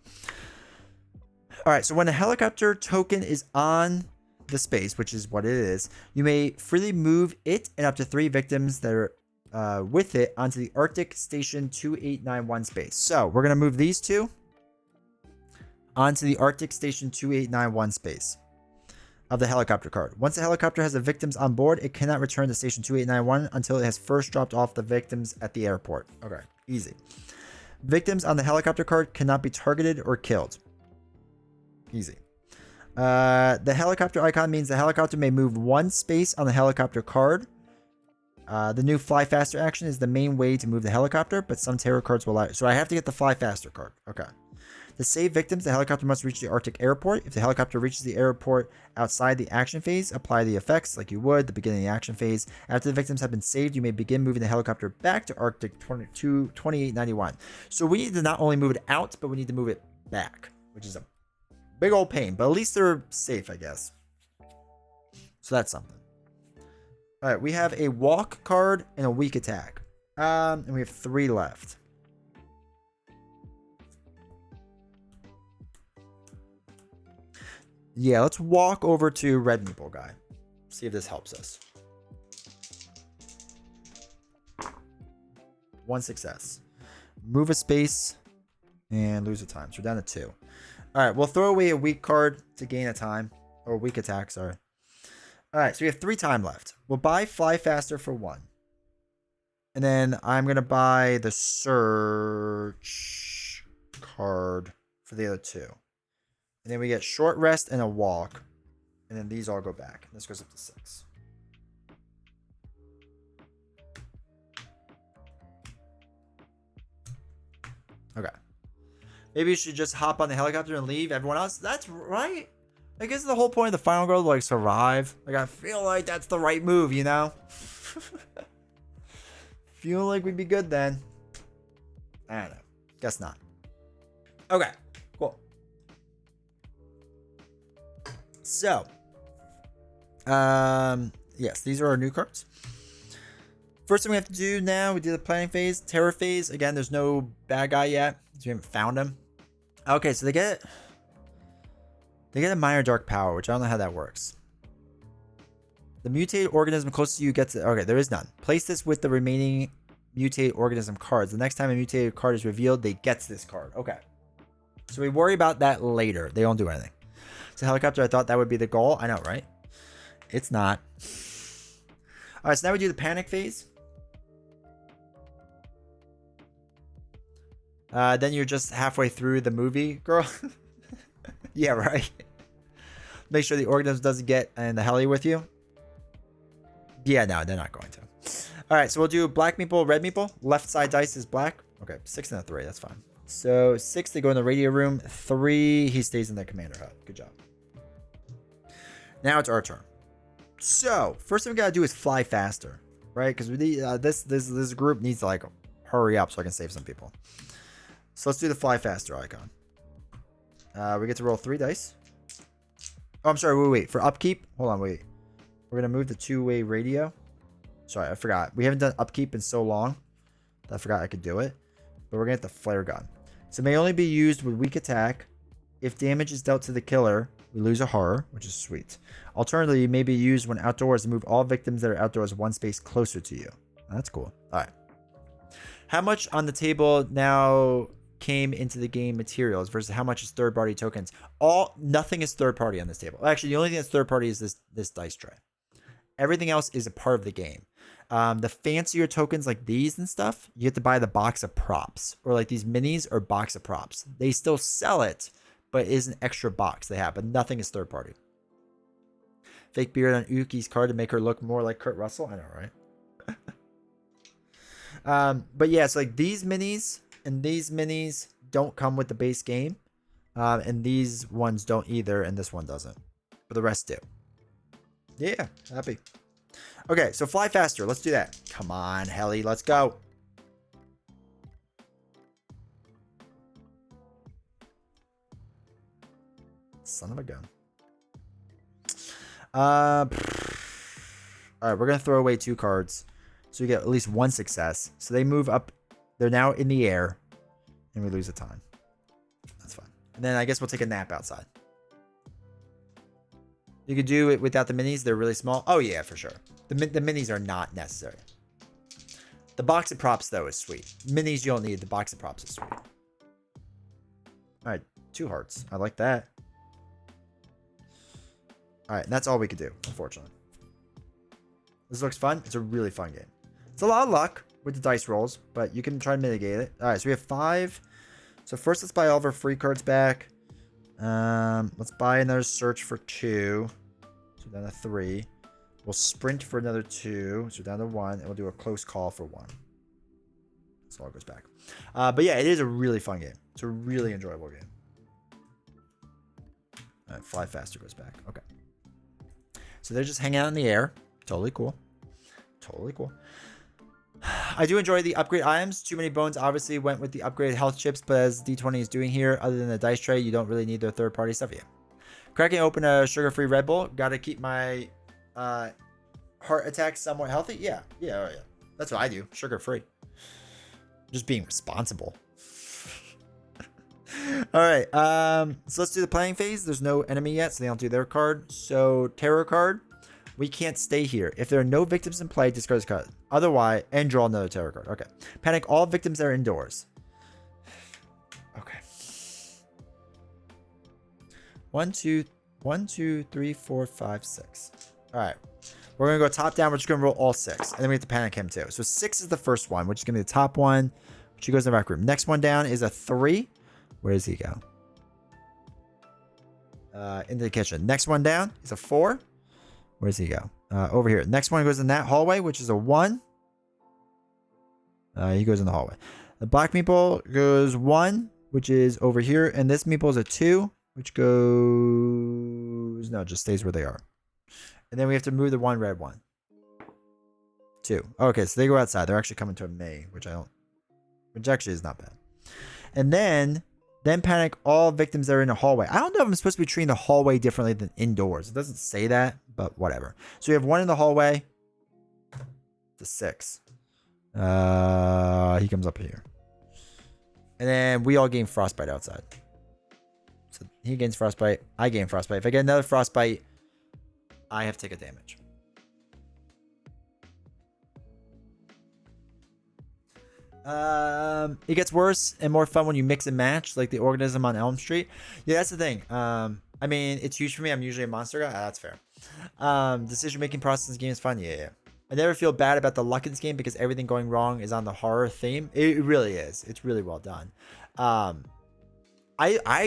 Speaker 1: All right, so when a helicopter token is on the space, which is what it is, you may freely move it and up to 3 victims that are with it onto the Arctic Station 2891 space. So we're going to move these 2 onto the Arctic Station 2891 space of the helicopter card. Once the helicopter has the victims on board, it cannot return to Station 2891 until it has first dropped off the victims at the airport. Okay, easy. Victims on the helicopter card cannot be targeted or killed. Easy. The helicopter icon means the helicopter may move 1 space on the helicopter card. The new Fly Faster action is the main way to move the helicopter, but some tarot cards will allow it. So I have to get the Fly Faster card. Okay. To save victims, the helicopter must reach the Arctic airport. If the helicopter reaches the airport outside the action phase, apply the effects like you would at the beginning of the action phase. After the victims have been saved, you may begin moving the helicopter back to Arctic 2891. So we need to not only move it out, but we need to move it back, which is a big old pain. But at least they're safe, I guess. So that's something. All right, we have a walk card and a weak attack. And we have 3 left. Yeah, let's walk over to Red Meeple guy. See if this helps us. 1 success. Move a space and lose a time. So we're down to 2. All right, we'll throw away a weak card to gain a time. Or weak attack, sorry. All right, so we have 3 time left. We'll buy Fly Faster for 1. And then I'm going to buy the Search card for the other 2. And then we get Short Rest and a Walk. And then these all go back. This goes up to 6. Okay. Maybe you should just hop on the helicopter and leave everyone else. That's right. I guess the whole point of the final girl to like survive. Like I feel like that's the right move, you know? Feel like we'd be good then. I don't know. Guess not. Okay. Cool. So, yes, these are our new cards. First thing we have to do now, we do the planning phase, terror phase. Again, there's no bad guy yet. So we haven't found him. Okay, so they get a minor dark power, which I don't know how that works. The mutated organism closest to you gets it. Okay, there is none. Place this with the remaining mutated organism cards. The next time a mutated card is revealed, they gets this card. Okay. So we worry about that later. They don't do anything. So helicopter, I thought that would be the goal. I know, right? It's not. All right, so now we do the panic phase. Then you're just halfway through the movie, girl. Yeah, right. Make sure the organism doesn't get in the heli with you. Yeah, no, they're not going to. All right, so we'll do black meeple, red meeple. Left side dice is black. Okay, 6 and a 3. That's fine. So 6, they go in the radio room. 3, he stays in the commander hut. Good job. Now it's our turn. So first thing we gotta do is fly faster, right? Because we need this group needs to like hurry up so I can save some people. So let's do the fly faster icon. We get to roll 3 dice. Oh, I'm sorry. Wait. For upkeep, hold on. Wait. We're gonna move the 2-way radio. Sorry, I forgot. We haven't done upkeep in so long that I forgot I could do it. But we're gonna get the flare gun. So it may only be used with weak attack. If damage is dealt to the killer, we lose a horror, which is sweet. Alternatively, it may be used when outdoors to move all victims that are outdoors one space closer to you. That's cool. All right. How much on the table now came into the game materials versus how much is third-party tokens? Nothing is third-party on this table. Actually, the only thing that's third-party is this dice tray. Everything else is a part of the game. The fancier tokens like these and stuff, you have to buy the box of props, or like these minis or box of props. They still sell it, but it is an extra box they have, but nothing is third party. Fake beard on Uki's card to make her look more like Kurt Russell. I know, right? But yeah, so like these minis and these minis don't come with the base game. And these ones don't either, and this one doesn't. But the rest do. Yeah, happy. Okay, so fly faster. Let's do that. Come on, Helly, let's go. Son of a gun. All right, we're gonna throw away 2 cards, so we get at least 1 success. So they move up. They're now in the air, and we lose a time. That's fine. And then I guess we'll take a nap outside. You could do it without the minis. They're really small. Oh yeah, for sure. The minis are not necessary. The box of props though is sweet. Minis you don't need. The box of props is sweet. All right, 2 hearts. I like that. All right, and that's all we could do, unfortunately. This looks fun. It's a really fun game. It's a lot of luck with the dice rolls, but you can try and mitigate it. All right, so we have 5. So first, let's buy all of our free cards back. Let's buy another search for 2. So down to 3. We'll sprint for another 2. So down to 1, and we'll do a close call for 1. So all goes back. But yeah, it is a really fun game. It's a really enjoyable game. All right, fly faster goes back. Okay. So they're just hanging out in the air. Totally cool. Totally cool. I do enjoy the upgrade items. Too many bones obviously went with the upgraded health chips, but as D20 is doing here, other than the dice tray, you don't really need their third-party stuff yet. Cracking open a sugar-free Red Bull. Got to keep my heart attack somewhat healthy. Yeah. That's what I do. Sugar-free. Just being responsible. All right. So let's do the playing phase. There's no enemy yet, so they don't do their card. So terror card. We can't stay here. If there are no victims in play, discard this card. Otherwise, and draw another terror card. Okay. Panic all victims that are indoors. Okay. 1, 2, 3, 4, 5, 6. All right. We're going to go top down. We're just going to roll all 6. And then we have to panic him too. So 6 is the first one, which is going to be the top one, which goes in the rec room. Next one down is a 3. Where does he go? Into the kitchen. Next one down is a 4. Where does he go? Over here. Next one goes in that hallway, which is a 1. He goes in the hallway. The black meeple goes 1, which is over here. And this meeple is a 2, which goes... No, just stays where they are. And then we have to move the 1 red one. 2. Okay, so they go outside. They're actually coming to me, which I don't... Which actually is not bad. And then panic all victims that are in the hallway. I don't know if I'm supposed to be treating the hallway differently than indoors. It doesn't say that, but whatever. So we have 1 in the hallway. To 6. He comes up here. And then we all gain frostbite outside. So he gains frostbite. I gain frostbite. If I get another frostbite, I have to take a damage. It gets worse and more fun when you mix and match, like the Organism on Elm Street. Yeah, that's the thing. I mean, it's huge for me. I'm usually a monster guy. That's fair. Decision-making process in this game is fun. Yeah. I never feel bad about the luck in this game because everything going wrong is on the horror theme. It really is. It's really well done. I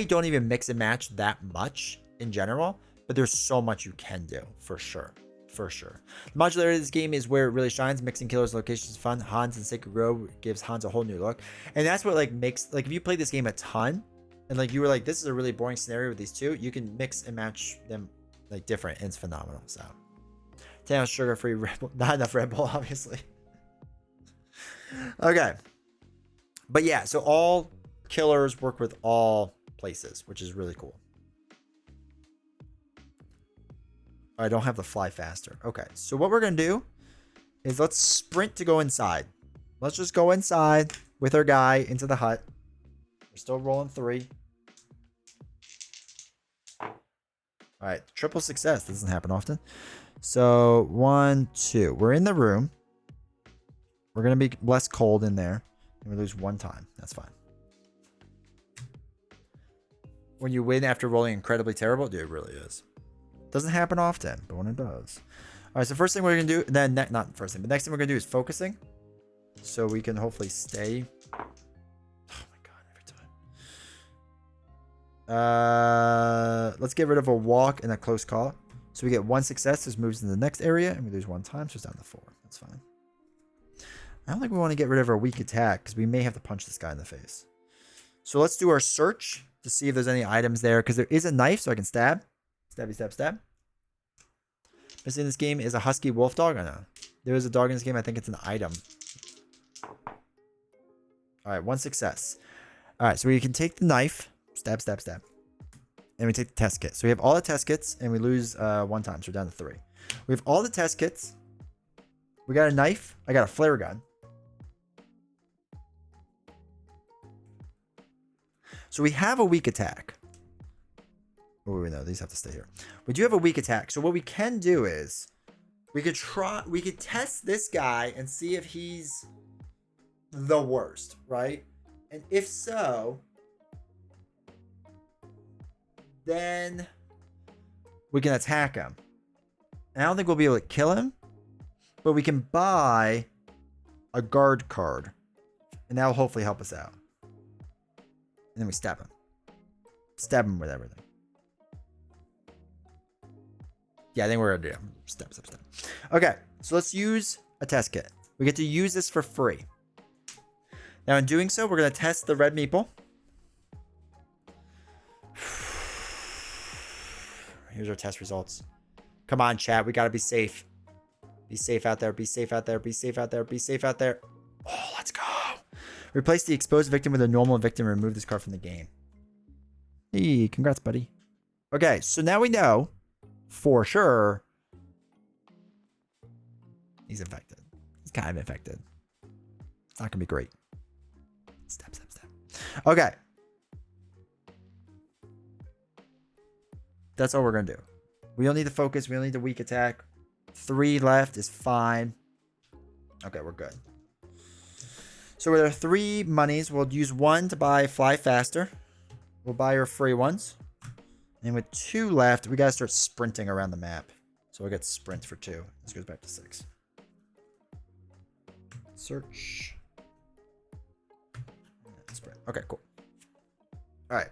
Speaker 1: don't even mix and match that much in general, but there's so much you can do for sure. For sure. The modularity of this game is where it really shines. Mixing killers locations is fun. Hans and Sacred Grove gives Hans a whole new look. And that's what like makes, like if you play this game a ton and like you were like, this is a really boring scenario with these two, you can mix and match them like different and it's phenomenal. So 10 ounce sugar-free Red Bull. Not enough Red Bull, obviously. Okay. But yeah, so all killers work with all places, which is really cool. I don't have the fly faster. Okay, so what we're going to do is let's sprint to go inside. Let's just go inside with our guy into the hut. We're still rolling 3. All right, triple success. Doesn't happen often. So 1, 2. We're in the room. We're going to be less cold in there. And we lose 1 time. That's fine. When you win after rolling incredibly terrible, dude, it really is. Doesn't happen often, but when it does. All right, so first thing we're going to do, then not first thing, but next thing we're going to do is focusing. So we can hopefully stay. Oh my God, every time. Let's get rid of a walk and a close call. So we get 1 success. This moves into the next area, and we lose 1 time, so it's down to 4. That's fine. I don't think we want to get rid of our weak attack because we may have to punch this guy in the face. So let's do our search to see if there's any items there, because there is a knife, so I can stab. Stabby, stab, stab. Missing in this game is a husky wolf dog. I know. There is a dog in this game. I think it's an item. All right, 1 success. All right, so we can take the knife. Stab, stab, stab. And we take the test kit. So we have all the test kits, and we lose 1 time, so we're down to 3. We have all the test kits. We got a knife. I got a flare gun. So we have a weak attack. Oh, wait, no, these have to stay here. We do have a weak attack. So what we can do is we could test this guy and see if he's the worst, right? And if so, then we can attack him. And I don't think we'll be able to kill him, but we can buy a guard card, and that will hopefully help us out. And then we stab him. Stab him with everything. Yeah, I think we're gonna do it. Stab, stab, stab. Okay, so let's use a test kit. We get to use this for free. Now, in doing so, we're gonna test the red meeple. Here's our test results. Come on, chat. We gotta be safe. Be safe out there. Be safe out there. Be safe out there. Be safe out there. Oh, let's go. Replace the exposed victim with a normal victim and remove this card from the game. Hey, congrats, buddy. Okay, so now we know for sure he's infected. He's kind of infected. It's not gonna be great. Step, step, step. Okay. That's all we're gonna do. We don't need to focus. We don't need the weak attack. 3 left is fine. Okay, we're good. So with our 3 monies, we'll use 1 to buy Fly Faster. We'll buy our free ones. And with 2 left, we gotta start sprinting around the map. So we'll get sprint for 2. This goes back to 6. Search. Sprint. Okay, cool. All right.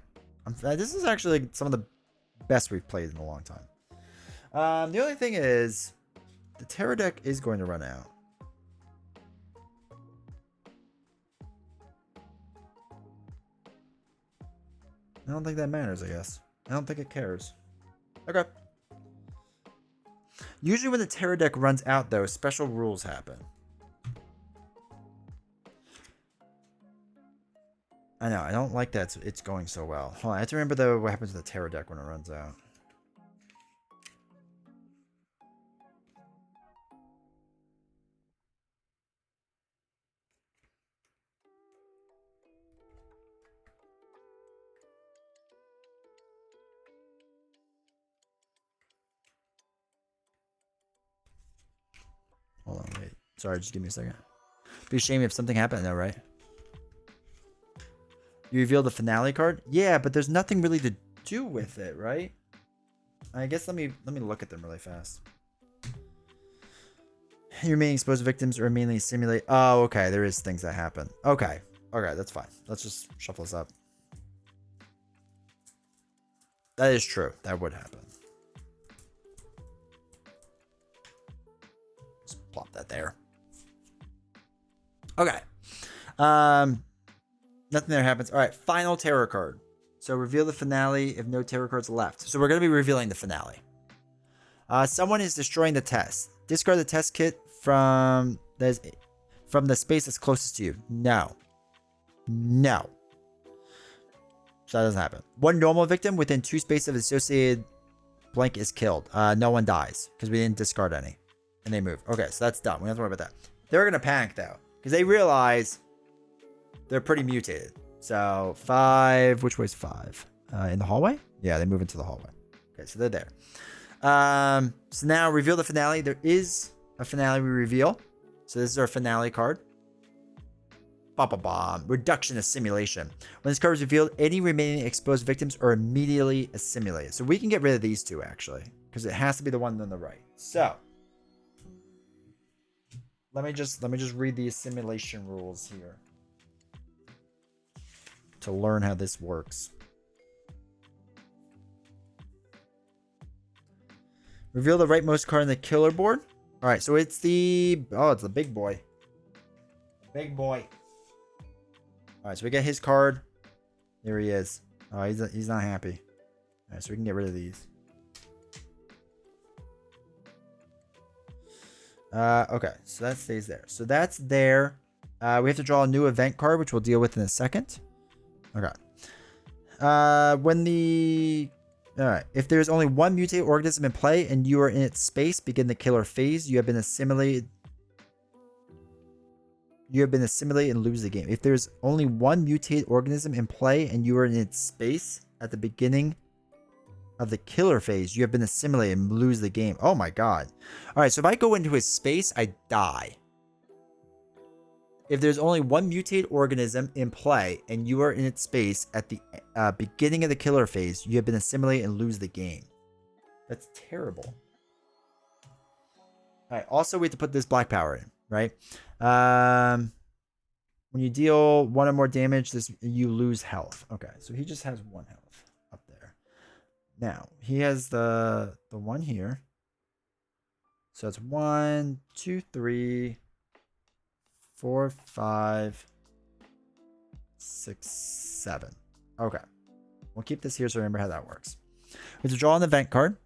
Speaker 1: This is actually some of the best we've played in a long time. The only thing is, the Terror deck is going to run out. I don't think that matters, I guess. I don't think it cares. Okay. Usually when the Terror deck runs out, though, special rules happen. I know, I don't like that it's going so well. Hold on, I have to remember what happens to the Terror deck when it runs out. Hold on, wait. Sorry, just give me a second. Be a shame if something happened though, right? You revealed the finale card? Yeah, but there's nothing really to do with it, right? I guess let me look at them really fast. Your remaining exposed victims are mainly simulate. Oh, okay. There is things that happen. Okay. Okay, that's fine. Let's just shuffle this up. That is true. That would happen. Just plop that there. Okay. Nothing there happens. All right, final terror card. So reveal the finale if no terror cards left. So we're going to be revealing the finale. Someone is destroying the test. Discard the test kit from the space that's closest to you. No. No. So that doesn't happen. 1 normal victim within 2 spaces of associated blank is killed. No one dies because we didn't discard any. And they move. Okay, so that's done. We don't have to worry about that. They're going to panic though because they realize they're pretty mutated. So 5. Which way's 5? In the hallway? Yeah, they move into the hallway. Okay, so they're there. So now reveal the finale. There is a finale we reveal. So this is our finale card. Ba-ba-ba. Reduction of simulation. When this card is revealed, any remaining exposed victims are immediately assimilated. So we can get rid of these two actually, because it has to be the one on the right. So let me just read the assimilation rules here to learn how this works. Reveal the rightmost card on the killer board. All right, so it's the it's the big boy. Big boy. All right, so we get his card. There he is. Oh, he's not happy. All right, so we can get rid of these. Okay, so that stays there. So that's there. We have to draw a new event card, which we'll deal with in a second. Okay. All right. If there's only one mutated organism in play and you are in its space, begin the killer phase. You have been assimilated. And lose the game. If there's only one mutated organism in play and you are in its space at the beginning of the killer phase, you have been assimilated and lose the game. Oh my god. All right, so if I go into his space, I die. If there's only one mutated organism in play and you are in its space at the beginning of the killer phase, you have been assimilated and lose the game. That's terrible. All right, also we have to put this black power in, right? When you deal 1 or more damage, you lose health. Okay, so he just has 1 health up there. Now, he has the one here. So it's 1, 2, 3, 4, 5, 6, 7. Okay. We'll keep this here so remember how that works. We have to draw an event card,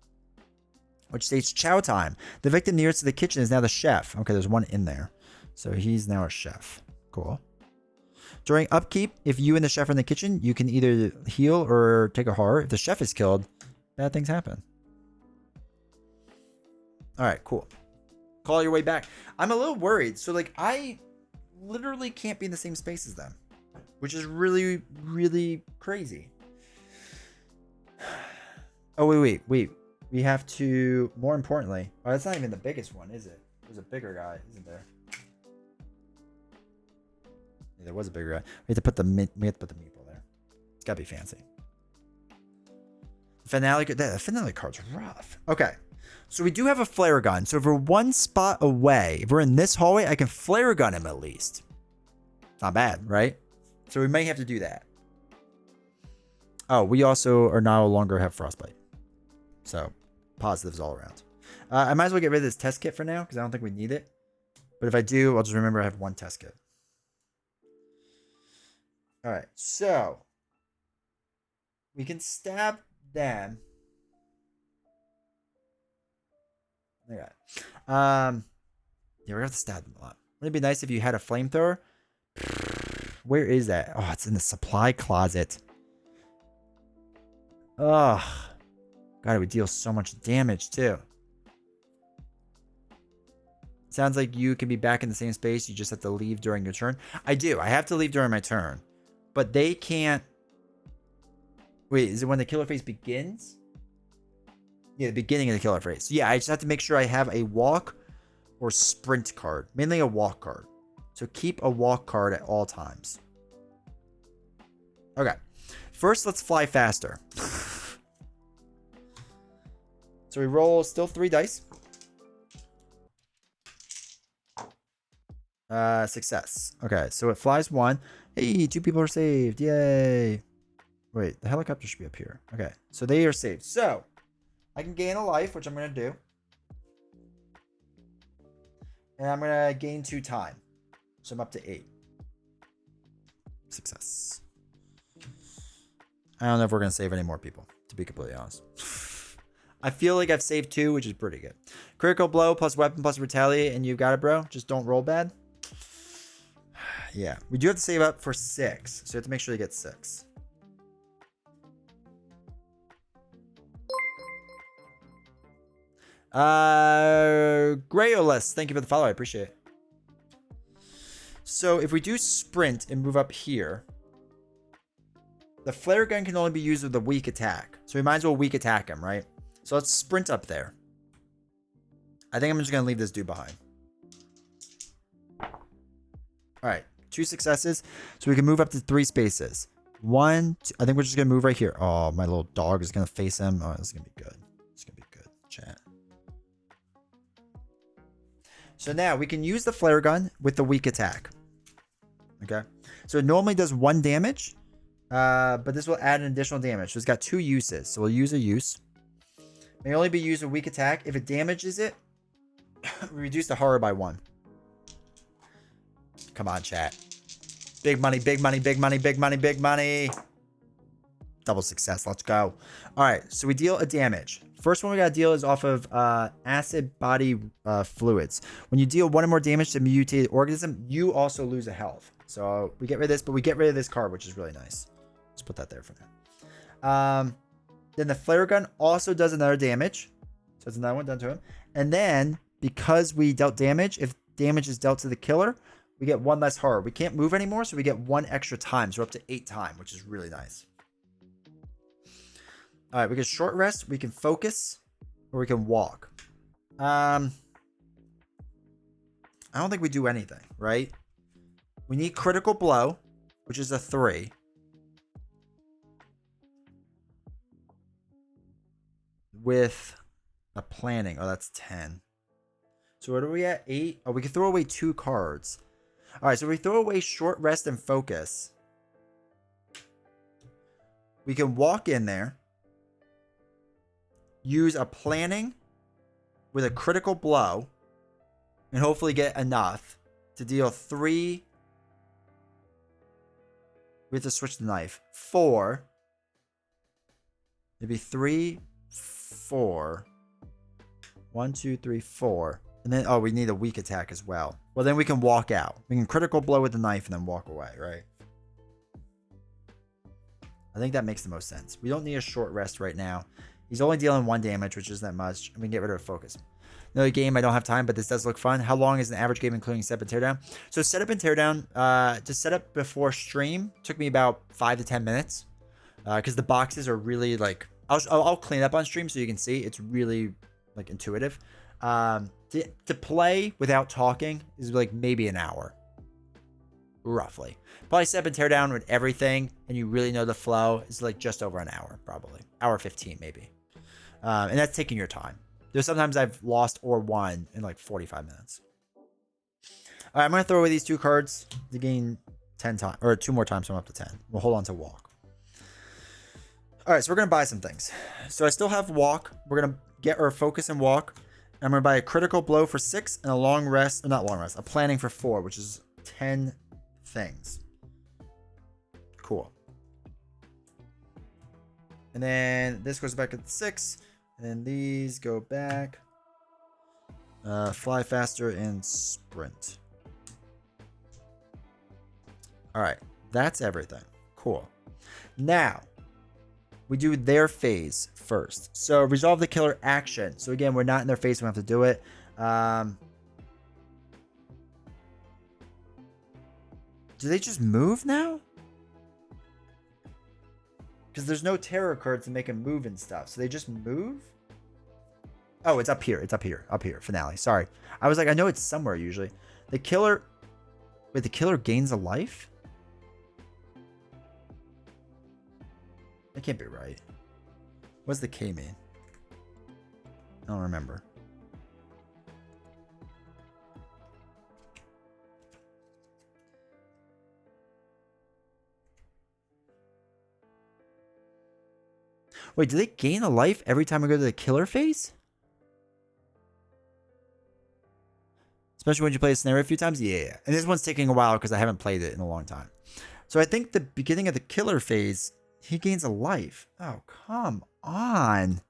Speaker 1: which states chow time. The victim nearest to the kitchen is now the chef. Okay, there's one in there. So he's now a chef. Cool. During upkeep, if you and the chef are in the kitchen, you can either heal or take a horror. If the chef is killed, bad things happen. All right, cool. Call your way back. I'm a little worried. So, like, I literally can't be in the same space as them, which is really, really crazy. Oh, wait. We have to, more importantly, oh, that's not even the biggest one, is it? There's a bigger guy, isn't there? Yeah, there was a bigger guy. We have to put the meeple there. It's gotta be fancy. The finale card's rough. Okay. So we do have a flare gun. So if we're 1 spot away, if we're in this hallway, I can flare gun him at least. Not bad, right? So we may have to do that. Oh, we also are no longer have frostbite. So positives all around. I might as well get rid of this test kit for now because I don't think we need it. But if I do, I'll just remember I have 1 test kit. All right, so we can stab them. Okay. Yeah, we're gonna have to stab them a lot. Wouldn't it be nice if you had a flamethrower? Where is that? Oh, it's in the supply closet. Oh, God, it would deal so much damage too. Sounds like you can be back in the same space. You just have to leave during your turn. I do. I have to leave during my turn. But they can't... Wait, is it when the killer phase begins? Yeah, the beginning of the killer phase. Yeah, I just have to make sure I have a walk or sprint card. Mainly a walk card. So keep a walk card at all times. Okay. First, let's fly faster. So we roll still 3 dice. Success. Okay, so it flies 1. Hey, 2 people are saved. Yay. Wait, the helicopter should be up here. Okay, so they are saved. So I can gain a life, which I'm going to do. And I'm going to gain 2 time. So I'm up to 8. Success. I don't know if we're going to save any more people, to be completely honest. I feel like I've saved 2, which is pretty good. Critical blow plus weapon plus retaliate, and you got it, bro. Just don't roll bad. Yeah, we do have to save up for 6, so you have to make sure you get 6. Grayolus, thank you for the follow. I appreciate it. So if we do sprint and move up here, The flare gun can only be used with a weak attack. So we might as well weak attack him, right? So let's sprint up there. I think I'm just going to leave this dude behind. All right. 2 successes. So we can move up to 3 spaces. 1, 2, I think we're just going to move right here. Oh, my little dog is going to face him. Oh, this is going to be good. It's going to be good. Chat. So now we can use the flare gun with the weak attack. Okay. So it normally does 1 damage. But this will add an additional damage. So it's got 2 uses. So we'll use a use. May only be used with weak attack. If it damages it, we reduce the horror by 1. Come on, chat. Big money, big money, big money, big money, big money. Double success. Let's go. All right. So we deal a damage. First one we got to deal is off of acid body fluids. When you deal 1 or more damage to a mutated organism, you also lose a health. So we get rid of this, but we get rid of this card, which is really nice. Let's put that there for now. Then the flare gun also does another damage. So it's another one done to him. And then because we dealt damage, if damage is dealt to the killer, we get 1 less horror. We can't move anymore, so we get 1 extra time. So we're up to 8 time, which is really nice. All right, we can short rest, we can focus, or we can walk. I don't think we do anything, right? We need critical blow, which is a 3. With a planning. Oh, that's 10. So what are we at? 8? Oh, we can throw away 2 cards. All right, so we throw away short rest and focus. We can walk in there. Use a planning with a critical blow. And hopefully get enough to deal 3. We have to switch the knife. 4. Maybe 3, 4. 1, 2, 3, 4. And then, oh, we need a weak attack as well. Well, then we can walk out. We can critical blow with the knife and then walk away, right? I think that makes the most sense. We don't need a short rest right now. He's only dealing 1 damage, which isn't that much. And we can get rid of focus. Another game, I don't have time, but this does look fun. How long is an average game including setup and teardown? So setup and teardown, just set up before stream. Took me about 5 to 10 minutes. Because the boxes are really like... I'll clean up on stream so you can see. It's really like intuitive. To play without talking is like maybe an hour. Roughly. Probably set up and tear down with everything and you really know the flow is like just over an hour, probably. Hour 15 maybe. And that's taking your time. There's sometimes I've lost or won in like 45 minutes. All right, I'm going to throw away these 2 cards to gain 10 times, or 2 more times so I'm up to 10. We'll hold on to walk. All right, so we're going to buy some things. So I still have walk. We're going to get our focus and walk. I'm going to buy a critical blow for 6 and a long rest, or not long rest, a planning for 4, which is 10 things. Cool. And then this goes back at 6. And then these go back. Fly faster and sprint. All right, that's everything. Cool. Now, we do their phase first. So resolve the killer action. So again, we're not in their phase. We have to do it. Do they just move now? Because there's no terror cards to make them move and stuff. So they just move? Oh, it's up here. It's up here. Up here. Finale. Sorry. I was like, I know it's somewhere usually. The killer... Wait, the killer gains a life? That can't be right. What's the K mean? I don't remember. Wait, do they gain a life every time we go to the killer phase? Especially when you play a scenario a few times? Yeah. And this one's taking a while because I haven't played it in a long time. So I think the beginning of the killer phase, he gains a life. Oh, come on.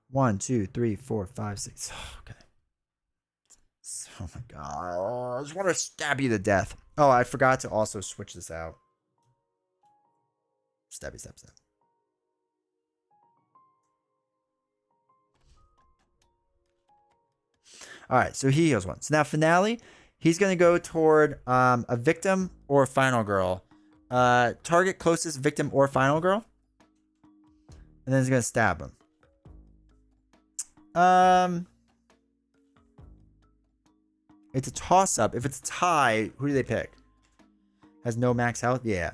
Speaker 1: 1, 2, 3, 4, 5, 6. Oh, okay. Oh my god. I just want to stab you to death. Oh, I forgot to also switch this out. Stabby, stab, stab. All right, so he heals 1. So now finale, he's going to go toward a victim or a final girl. Target closest victim or final girl. And then it's going to stab him. It's a toss-up. If it's a tie, who do they pick? Has no max health? Yeah.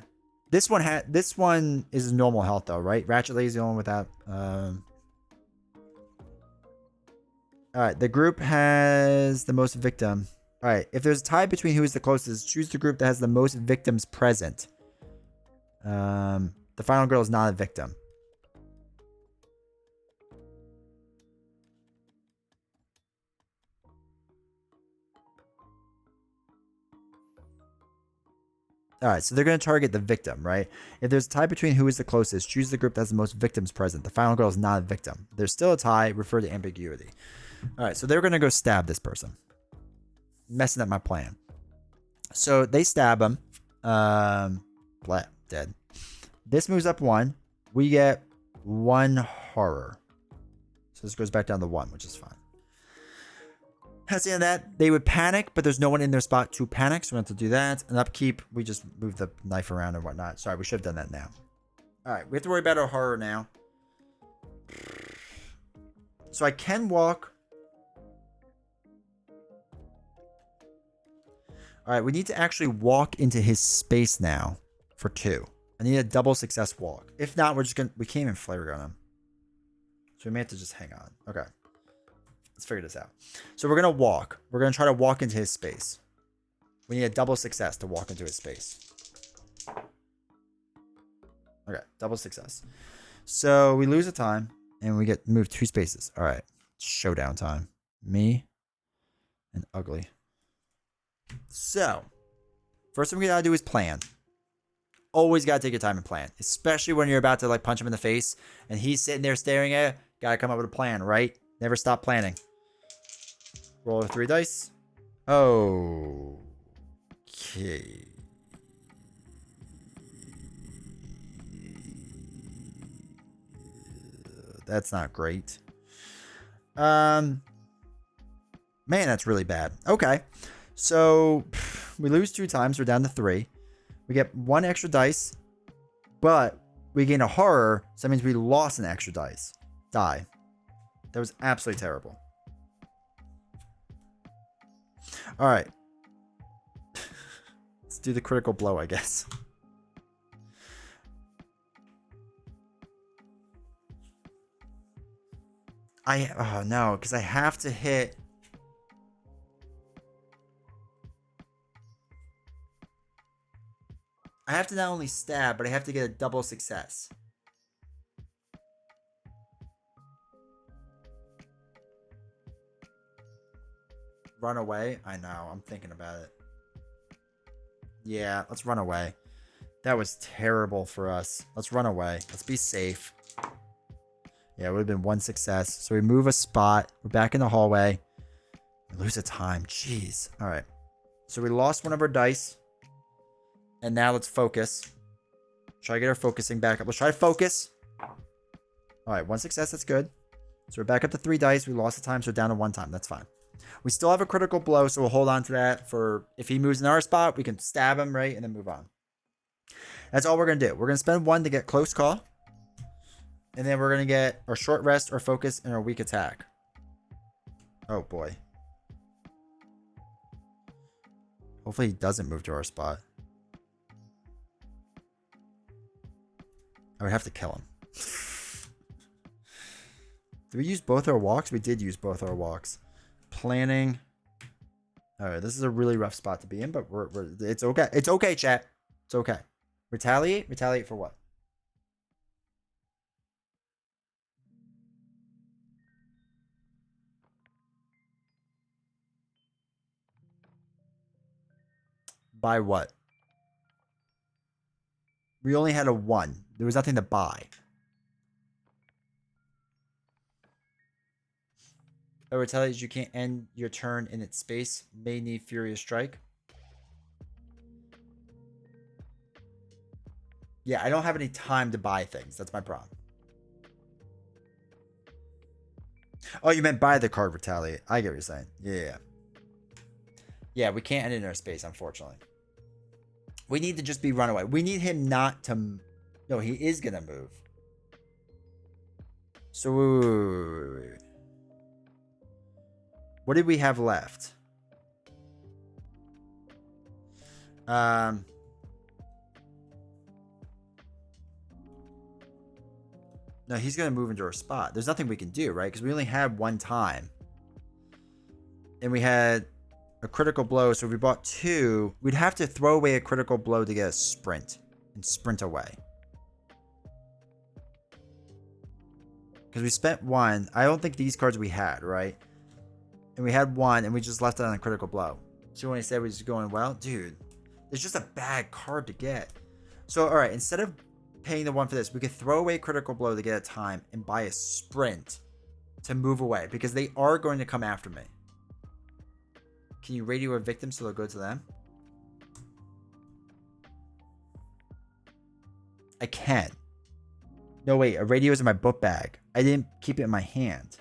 Speaker 1: This one is normal health though, right? Ratchet Lady's the only one without. Alright, the group has the most victim. Alright, if there's a tie between who is the closest, choose the group that has the most victims present. The final girl is not a victim. Alright, so they're going to target the victim, right? If there's a tie between who is the closest, choose the group that has the most victims present. The final girl is not a victim. There's still a tie, refer to ambiguity. Alright, so they're going to go stab this person. Messing up my plan. So they stab him. Blat, dead. This moves up 1. We get 1 horror. So this goes back down to 1, which is fine. That's the end of that. They would panic, but there's no one in their spot to panic, so we have to do that. And upkeep, we just move the knife around and whatnot. Sorry, we should have done that now. Alright, we have to worry about our horror now. So I can walk. Alright, we need to actually walk into his space now for 2. I need a double success walk. If not, we can't even flare gun him. So we may have to just hang on. Okay. Let's figure this out. So we're going to walk. We're going to try to walk into his space. We need a double success to walk into his space. Okay, double success. So we lose a time and we get moved 2 spaces. All right, showdown time. Me and Ugly. So first thing we got to do is plan. Always got to take your time and plan, especially when you're about to like punch him in the face and he's sitting there staring at you. Got to come up with a plan, right? Never stop planning. Roll 3 dice. Oh. Okay. That's not great. Man, that's really bad. Okay. So we lose 2 times. We're down to 3. We get 1 extra dice, but we gain a horror. So that means we lost an extra die. That was absolutely terrible. All right. Let's do the critical blow, I guess. Oh no, because I have to hit. I have to not only stab, but I have to get a double success. Run away? I know. I'm thinking about it. Yeah, let's run away. That was terrible for us. Let's run away. Let's be safe. Yeah, it would have been 1 success. So we move a spot. We're back in the hallway. We lose a time. Jeez. All right. So we lost 1 of our dice. And now let's focus. Try to get our focusing back up. Let's try to focus. All right, 1 success. That's good. So we're back up to 3 dice. We lost the time, so we're down to 1 time. That's fine. We still have a critical blow, so we'll hold on to that for if he moves in our spot, we can stab him, right? And then move on. That's all we're going to do. We're going to spend 1 to get close call. And then we're going to get our short rest, our focus, and our weak attack. Oh, boy. Hopefully he doesn't move to our spot. I would have to kill him. Did we use both our walks? We did use both our walks. Planning. All right, this is a really rough spot to be in, but it's okay. It's okay, chat. It's okay. Retaliate? Retaliate for what? Buy what? We only had a 1. There was nothing to buy. Oh, retaliate, you can't end your turn in its space. May need Furious Strike. Yeah, I don't have any time to buy things. That's my problem. Oh, you meant buy the card retaliate. I get what you're saying. Yeah. Yeah, we can't end it in our space, unfortunately. We need to just be runaway. We need him not to... No, he is going to move. So, wait. What did we have left? No, he's going to move into our spot. There's nothing we can do, right? Because we only had one time. And we had a critical blow. So if we bought 2, we'd have to throw away a critical blow to get a sprint. And sprint away. Because we spent 1. I don't think these cards we had, right? And we had 1, and we just left it on a critical blow. So when he said we was going, well, dude, it's just a bad card to get. So, all right, instead of paying the 1 for this, we could throw away critical blow to get a time and buy a sprint to move away. Because they are going to come after me. Can you radio a victim so they'll go to them? I can. No, wait. A radio is in my book bag. I didn't keep it in my hand.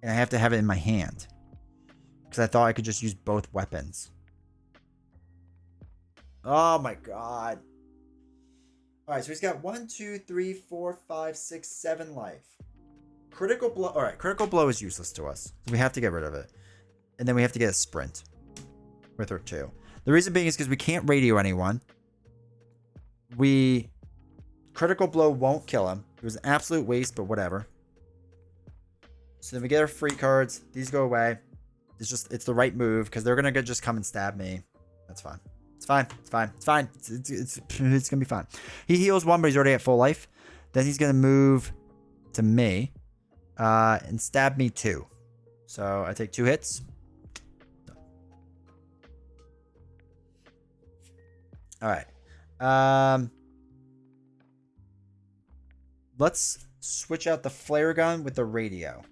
Speaker 1: And I have to have it in my hand. Because I thought I could just use both weapons. Oh my god. Alright, so he's got 1, 2, 3, 4, 5, 6, 7 life. Critical blow. Alright, critical blow is useless to us. So we have to get rid of it. And then we have to get a sprint. With her too. The reason being is because we can't radio anyone. Critical blow won't kill him. It was an absolute waste, but whatever. So then we get our free cards. These go away. It's the right move because they're going to just come and stab me. That's fine. It's fine. It's fine. It's fine. It's going to be fine. He heals 1, but he's already at full life. Then he's going to move to me and stab me 2. So I take 2 hits. All right. Let's switch out the flare gun with the radio.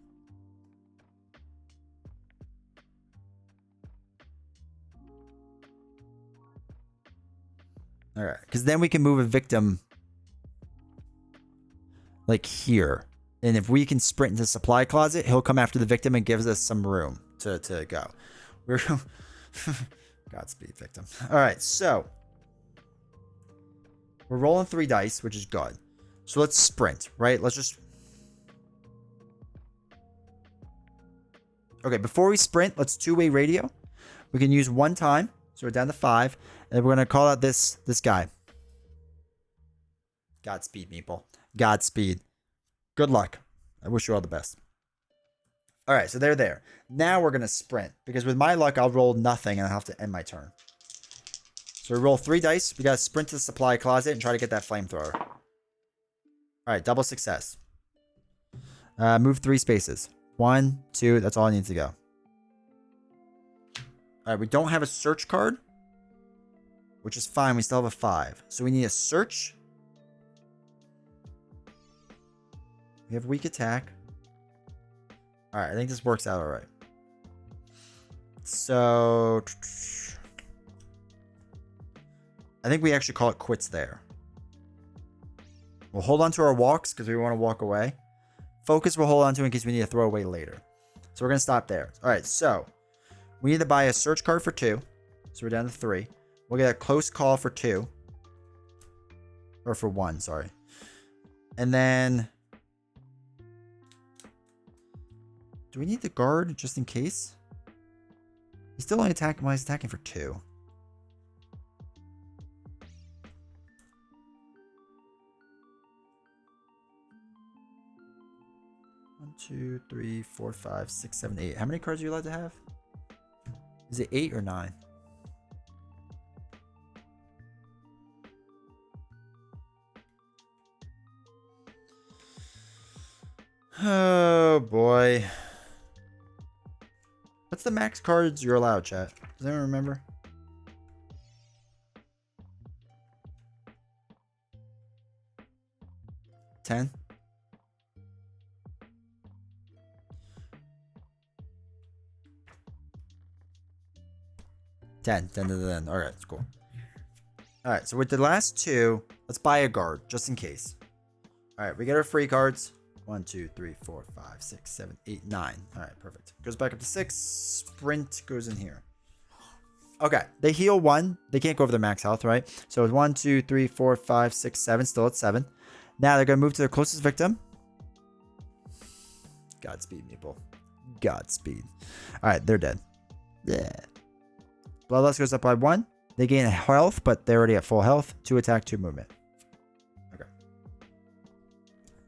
Speaker 1: All right, because then we can move a victim like here. And if we can sprint into the supply closet, he'll come after the victim and gives us some room to go. We're Godspeed, victim. All right, so we're rolling 3 dice, which is good. So let's sprint, right? Let's just... Okay, before we sprint, let's 2-way radio. We can use 1 time. So we're down to 5. And we're going to call out this guy. Godspeed, Meeple. Godspeed. Good luck. I wish you all the best. All right, so they're there. Now we're going to sprint. Because with my luck, I'll roll nothing and I'll have to end my turn. So we roll 3 dice. We got to sprint to the supply closet and try to get that flamethrower. All right, double success. Move 3 spaces. 1, 2, that's all I need to go. All right, we don't have a search card, which is fine. We still have a 5. So we need a search. We have weak attack. All right, I think this works out all right. So I think we actually call it quits there. We'll hold on to our walks because we want to walk away. Focus we'll hold on to in case we need to throw away later. So we're going to stop there. All right, so we need to buy a search card for 2. So we're down to 3. We'll get a close call for 2. Or for 1, sorry. And then... Do we need the guard just in case? He's still only attacking. Well, he's attacking for 2. 1, 2, 3, 4, 5, 6, 7, 8. How many cards are you allowed to have? Is it 8 or 9? Oh boy. What's the max cards you're allowed, chat? Does anyone remember? $10? $10. $10. All right, it's cool. All right, so with the last 2, let's buy a guard just in case. All right, we get our free cards. 1, 2, 3, 4, 5, 6, 7, 8, 9. All right, perfect. Goes back up to 6. Sprint goes in here. Okay, they heal 1. They can't go over their max health, right? So it's 1, 2, 3, 4, 5, 6, 7. Still at 7. Now they're going to move to their closest victim. Godspeed, people. Godspeed. All right, they're dead. Yeah. Bloodlust goes up by 1. They gain health, but they're already at full health. 2 attack, 2 movement. Okay.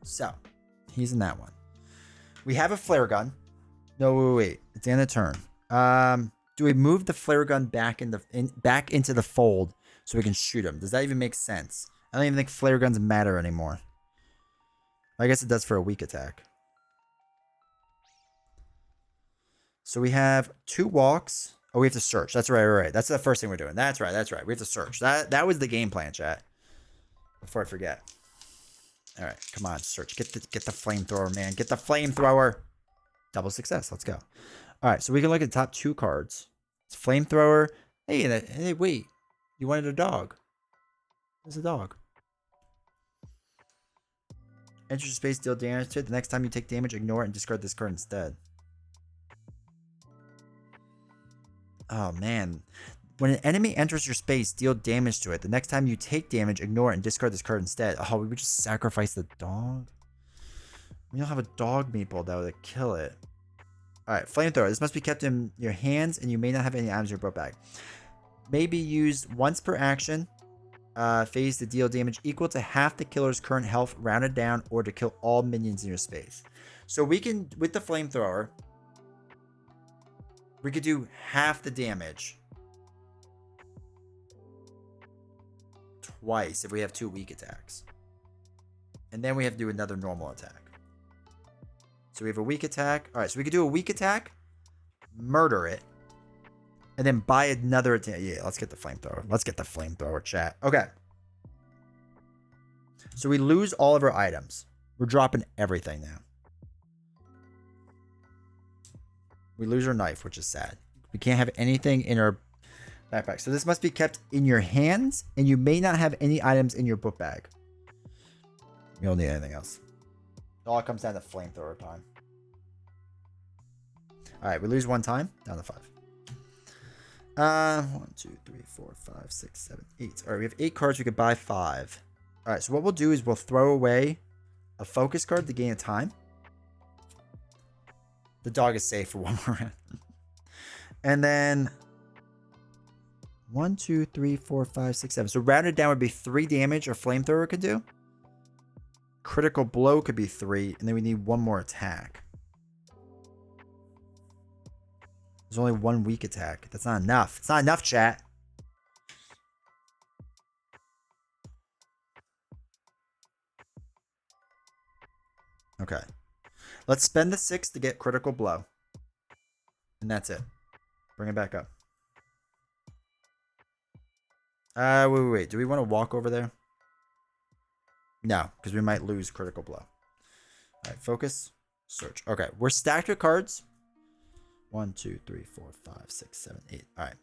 Speaker 1: So, he's in that one. We have a flare gun. No, wait. It's the end of the turn. Do we move the flare gun back back into the fold so we can shoot him? Does that even make sense? I don't even think flare guns matter anymore. I guess it does for a weak attack. So we have 2 walks. Oh, we have to search. That's right. That's the first thing we're doing. That's right. We have to search. That was the game plan, chat. Before I forget. All right, come on, search. Get the flamethrower, man. Get the flamethrower. Double success. Let's go. All right, so we can look at the top 2 cards. It's flamethrower. Hey, wait. You wanted a dog. There's a dog. Enter your space, deal damage to it. The next time you take damage, ignore it and discard this card instead. Oh, man. When an enemy enters your space, deal damage to it. The next time you take damage, ignore it and discard this card instead. Oh, we would just sacrifice the dog? We don't have a dog meeple that would kill it. Alright, flamethrower. This must be kept in your hands and you may not have any items in your book bag. May be used once per action phase to deal damage equal to half the killer's current health rounded down or to kill all minions in your space. So we can, with the flamethrower, we could do half the damage twice if we have 2 weak attacks. And then we have to do another normal attack. So we have a weak attack. All right, so we could do a weak attack, murder it, and then buy another attack. Yeah, let's get the flamethrower. Let's get the flamethrower, chat. Okay. So we lose all of our items. We're dropping everything now. We lose our knife, which is sad. We can't have anything in our backpack. So this must be kept in your hands, and you may not have any items in your book bag. You don't need anything else. It all comes down to flamethrower time. All right, we lose 1 time, down to 5. 1, 2, 3, 4, 5, 6, 7, 8. All right, we have 8 cards. We could buy 5. All right, so what we'll do is we'll throw away a focus card to gain a time. The dog is safe for 1 more round. And then 1, 2, 3, 4, 5, 6, 7. So rounded down would be 3 damage our flamethrower could do. Critical blow could be 3, and then we need 1 more attack. There's only 1 weak attack. That's not enough. It's not enough, chat. Okay. Let's spend the 6 to get critical blow. And that's it. Bring it back up. Wait. Do we want to walk over there? No, because we might lose critical blow. All right, focus, search. Okay, we're stacked with cards. 1, 2, 3, 4, 5, 6, 7, 8. All right,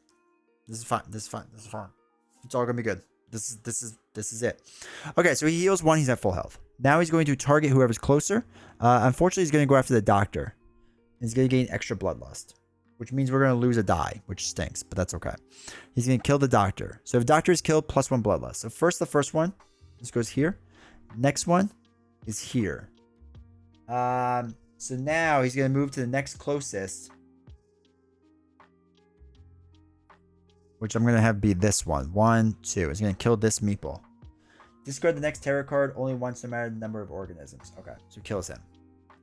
Speaker 1: this is fine. This is fine. It's all gonna be good. This is it. Okay, so he heals 1. He's at full health. Now he's going to target whoever's closer. Unfortunately, he's going to go after the doctor. He's going to gain extra bloodlust, which means we're going to lose a die, which stinks, but that's okay. He's going to kill the doctor. So if doctor is killed, +1 bloodlust. So the first one, this goes here. Next one is here. So now he's going to move to the next closest, which I'm going to have be this one. 1, 2. He's going to kill this meeple. Discard the next tarot card only once, no matter the number of organisms. Okay, so kills him.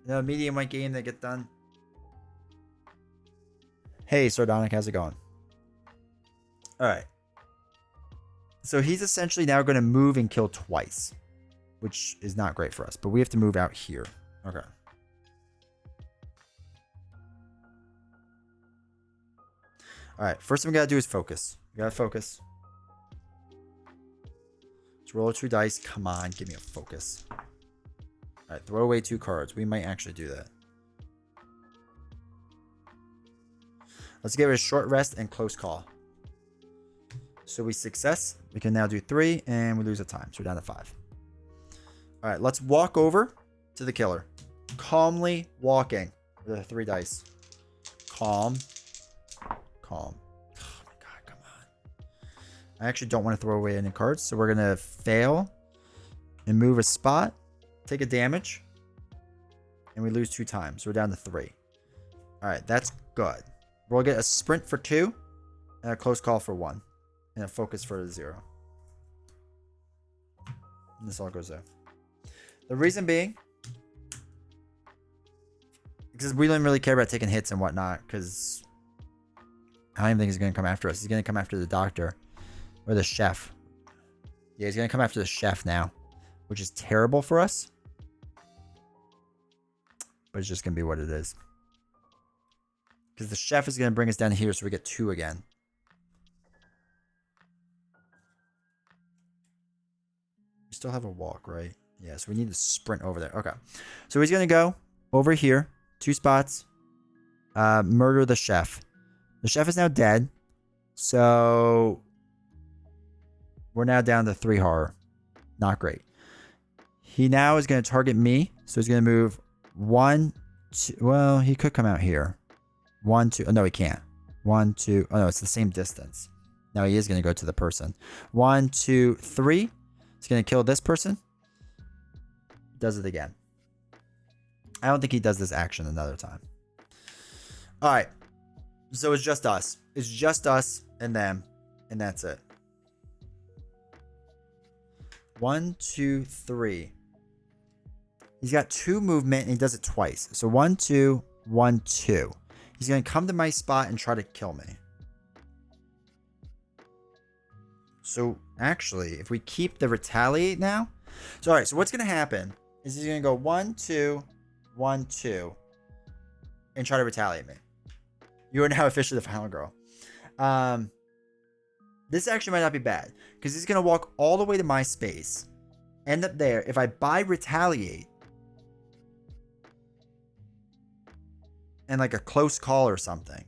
Speaker 1: No medium white game that get done. Hey, Sardonic, how's it going? All right. So he's essentially now going to move and kill twice, which is not great for us, but we have to move out here. Okay. All right, first thing we got to do is focus. We got to focus. Let's roll 2 dice. Come on, give me a focus. All right, throw away 2 cards. We might actually do that. Let's give it a short rest and close call. So we success. We can now do 3, and we lose a time. So we're down to 5. All right, let's walk over to the killer. Calmly walking with the 3 dice. Calm. Oh my God, come I actually don't want to throw away any cards, so we're going to fail and move a spot, take a damage, and we lose 2 times. So we're down to 3. All right, that's good. We'll get a sprint for 2, and a close call for 1, and a focus for 0. And this all goes there. The reason being, because we don't really care about taking hits and whatnot, because I don't even think he's going to come after us. He's going to come after the doctor or the chef. Yeah, he's going to come after the chef now, which is terrible for us. But it's just going to be what it is. Because the chef is going to bring us down here, so we get 2 again. We still have a walk, right? Yeah, so we need to sprint over there. Okay. So he's going to go over here. 2 spots. Murder the chef. The chef is now dead. So we're now down to 3 horror. Not great. He now is going to target me. So he's going to move 1, 2. Well, he could come out here. 1, 2. Oh, no, he can't. 1, 2. Oh, no, it's the same distance. Now he is going to go to the person. 1, 2, 3. He's going to kill this person. Does it again. I don't think he does this action another time. All right. So it's just us. It's just us and them. And that's it. 1, 2, 3. He's got 2 movement and he does it twice. So 1, 2, 1, 2. He's going to come to my spot and try to kill me. So actually, if we keep the retaliate now. So all right. So what's going to happen is he's going to go 1, 2, 1, 2. And try to retaliate me. You are now officially the final girl. This actually might not be bad. Because he's going to walk all the way to my space. End up there. If I buy retaliate. And like a close call or something.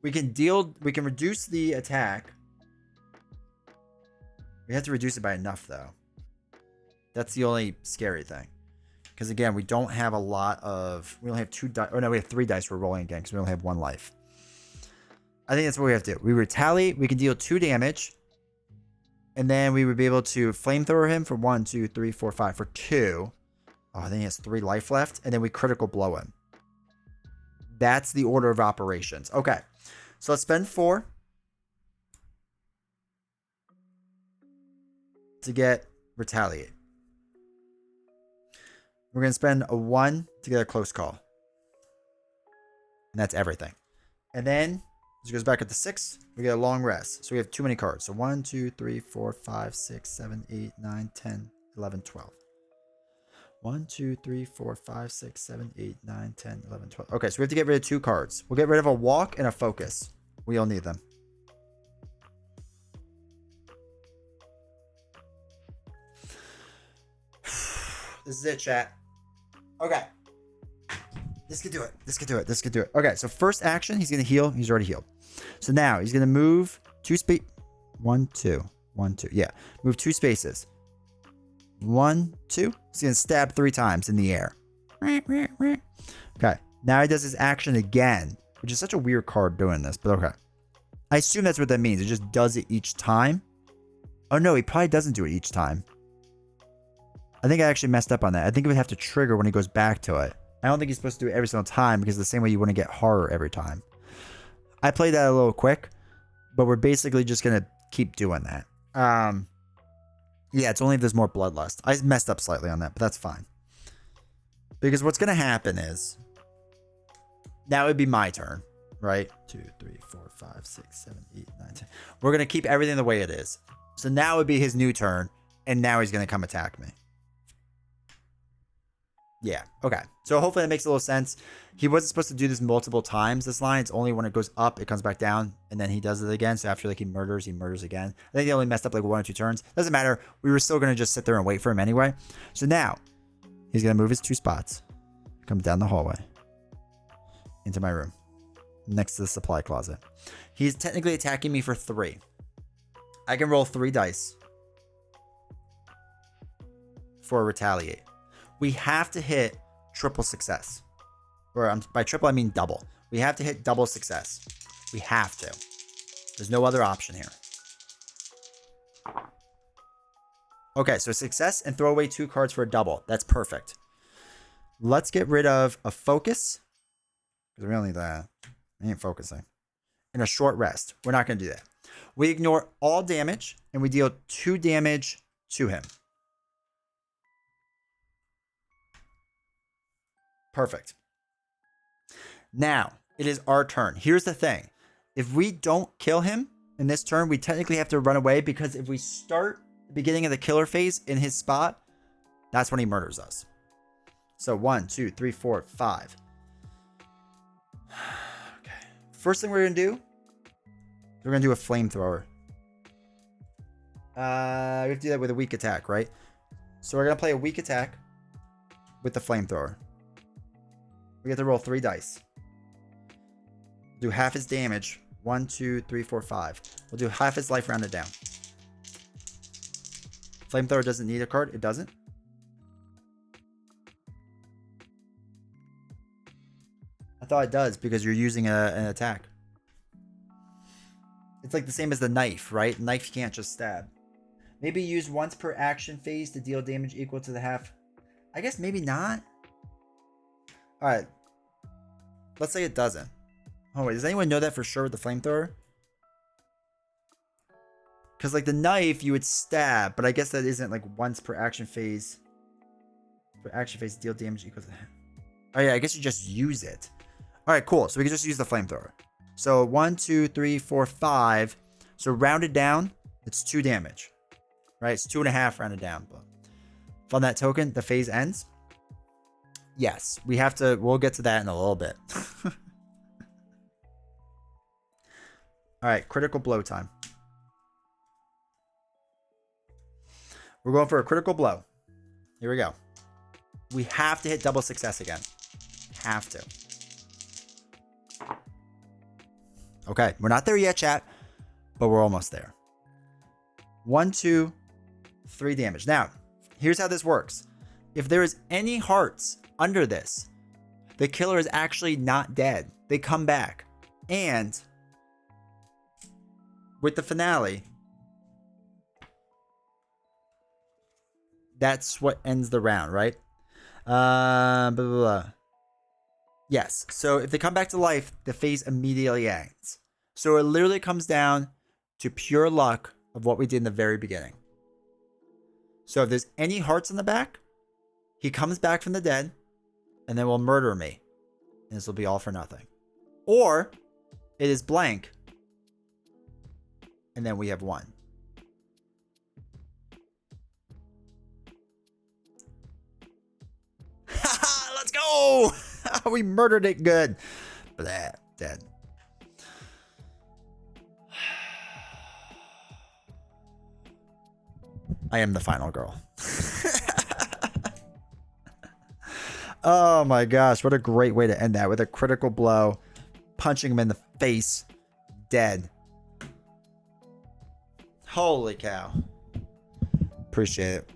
Speaker 1: We can reduce the attack. We have to reduce it by enough though. That's the only scary thing. Because again, we don't have a lot of... We only have 2 dice. Oh no, we have 3 dice we're rolling again because we only have 1 life. I think that's what we have to do. We retaliate. We can deal 2 damage. And then we would be able to flamethrower him for 1, 2, 3, 4, 5 for 2. Oh, I think he has 3 life left. And then we critical blow him. That's the order of operations. Okay. So let's spend 4. To get retaliate. We're going to spend a 1 to get a close call. And that's everything. And then, as it goes back at the 6, we get a long rest. So we have too many cards. So 1, 2, 3, 4, 5, 6, 7, 8, 9, 10, 11, 12. 1, 2, 3, 4, 5, 6, 7, 8, 9, 10, 11, 12. Okay, so we have to get rid of 2 cards. We'll get rid of a walk and a focus. We all need them. This is it, chat. Okay. This could do it. This could do it. This could do it. Okay, so first action, he's going to heal. He's already healed. So now he's going to move 2 space. 1, 2. 1, 2. Yeah. Move 2 spaces. 1, 2. He's going to stab 3 times in the air. Okay. Now he does his action again, which is such a weird card doing this, but okay. I assume that's what that means. It just does it each time. Oh, no, he probably doesn't do it each time. I think I actually messed up on that. I think it would have to trigger when he goes back to it. I don't think he's supposed to do it every single time because the same way you wouldn't get horror every time. I played that a little quick, but we're basically just going to keep doing that. Yeah, it's only if there's more bloodlust. I messed up slightly on that, but that's fine. Because what's going to happen is, now it would be my turn, right? 2, 3, 4, 5, 6, 7, 8, 9, 10. We're going to keep everything the way it is. So now it would be his new turn, and now he's going to come attack me. Yeah, okay. So hopefully that makes a little sense. He wasn't supposed to do this multiple times, this line. It's only when it goes up, it comes back down, and then he does it again. So after like he murders again. I think he only messed up like 1 or 2 turns. Doesn't matter. We were still going to just sit there and wait for him anyway. So now, he's going to move his 2 spots. Come down the hallway. Into my room. Next to the supply closet. He's technically attacking me for 3. I can roll 3 dice. For a retaliate. We have to hit triple success. Or by triple, I mean double. We have to hit double success. We have to. There's no other option here. Okay, so success and throw away 2 cards for a double. That's perfect. Let's get rid of a focus. Because we don't need that. I ain't focusing. And a short rest. We're not going to do that. We ignore all damage, and we deal 2 damage to him. Perfect. Now, it is our turn. Here's the thing. If we don't kill him in this turn, we technically have to run away, because if we start the beginning of the killer phase in his spot, that's when he murders us. So 1, 2, 3, 4, 5. Okay. First thing we're going to do, we're going to do a flamethrower. We have to do that with a weak attack, right? So we're going to play a weak attack with the flamethrower. We get to roll 3 dice. Do half his damage. 1, 2, 3, 4, 5. We'll do half his life rounded down. Flamethrower doesn't need a card. It doesn't. I thought it does because you're using an attack. It's like the same as the knife, right? Knife you can't just stab. Maybe use once per action phase to deal damage equal to the half. I guess maybe not. Alright. Let's say it doesn't. Oh wait, does anyone know that for sure with the flamethrower? Because like the knife you would stab, but I guess that isn't like once per action phase. Per action phase deal damage equal to the half. Oh yeah, I guess you just use it. Alright, cool. So we can just use the flamethrower. So 1, 2, 3, 4, 5. So rounded down, it's 2 damage. Right? It's 2.5 rounded down. But on that token, the phase ends. Yes, we have to. We'll get to that in a little bit. Alright, critical blow time. We're going for a critical blow. Here we go. We have to hit double success again. Have to. Okay, we're not there yet, chat, but we're almost there. 1, 2, 3 damage. Now, here's how this works. If there is any hearts under this, the killer is actually not dead. They come back. And with the finale, that's what ends the round, right? Blah, blah, blah. Yes. So if they come back to life, the phase immediately ends. So it literally comes down to pure luck of what we did in the very beginning. So if there's any hearts in the back, he comes back from the dead and then will murder me. And this will be all for nothing. Or it is blank and then we have won. Let's go! We murdered it good. Blah, dead. I am the final girl. Oh my gosh, what a great way to end that with a critical blow, punching him in the face, dead. Holy cow. Appreciate it.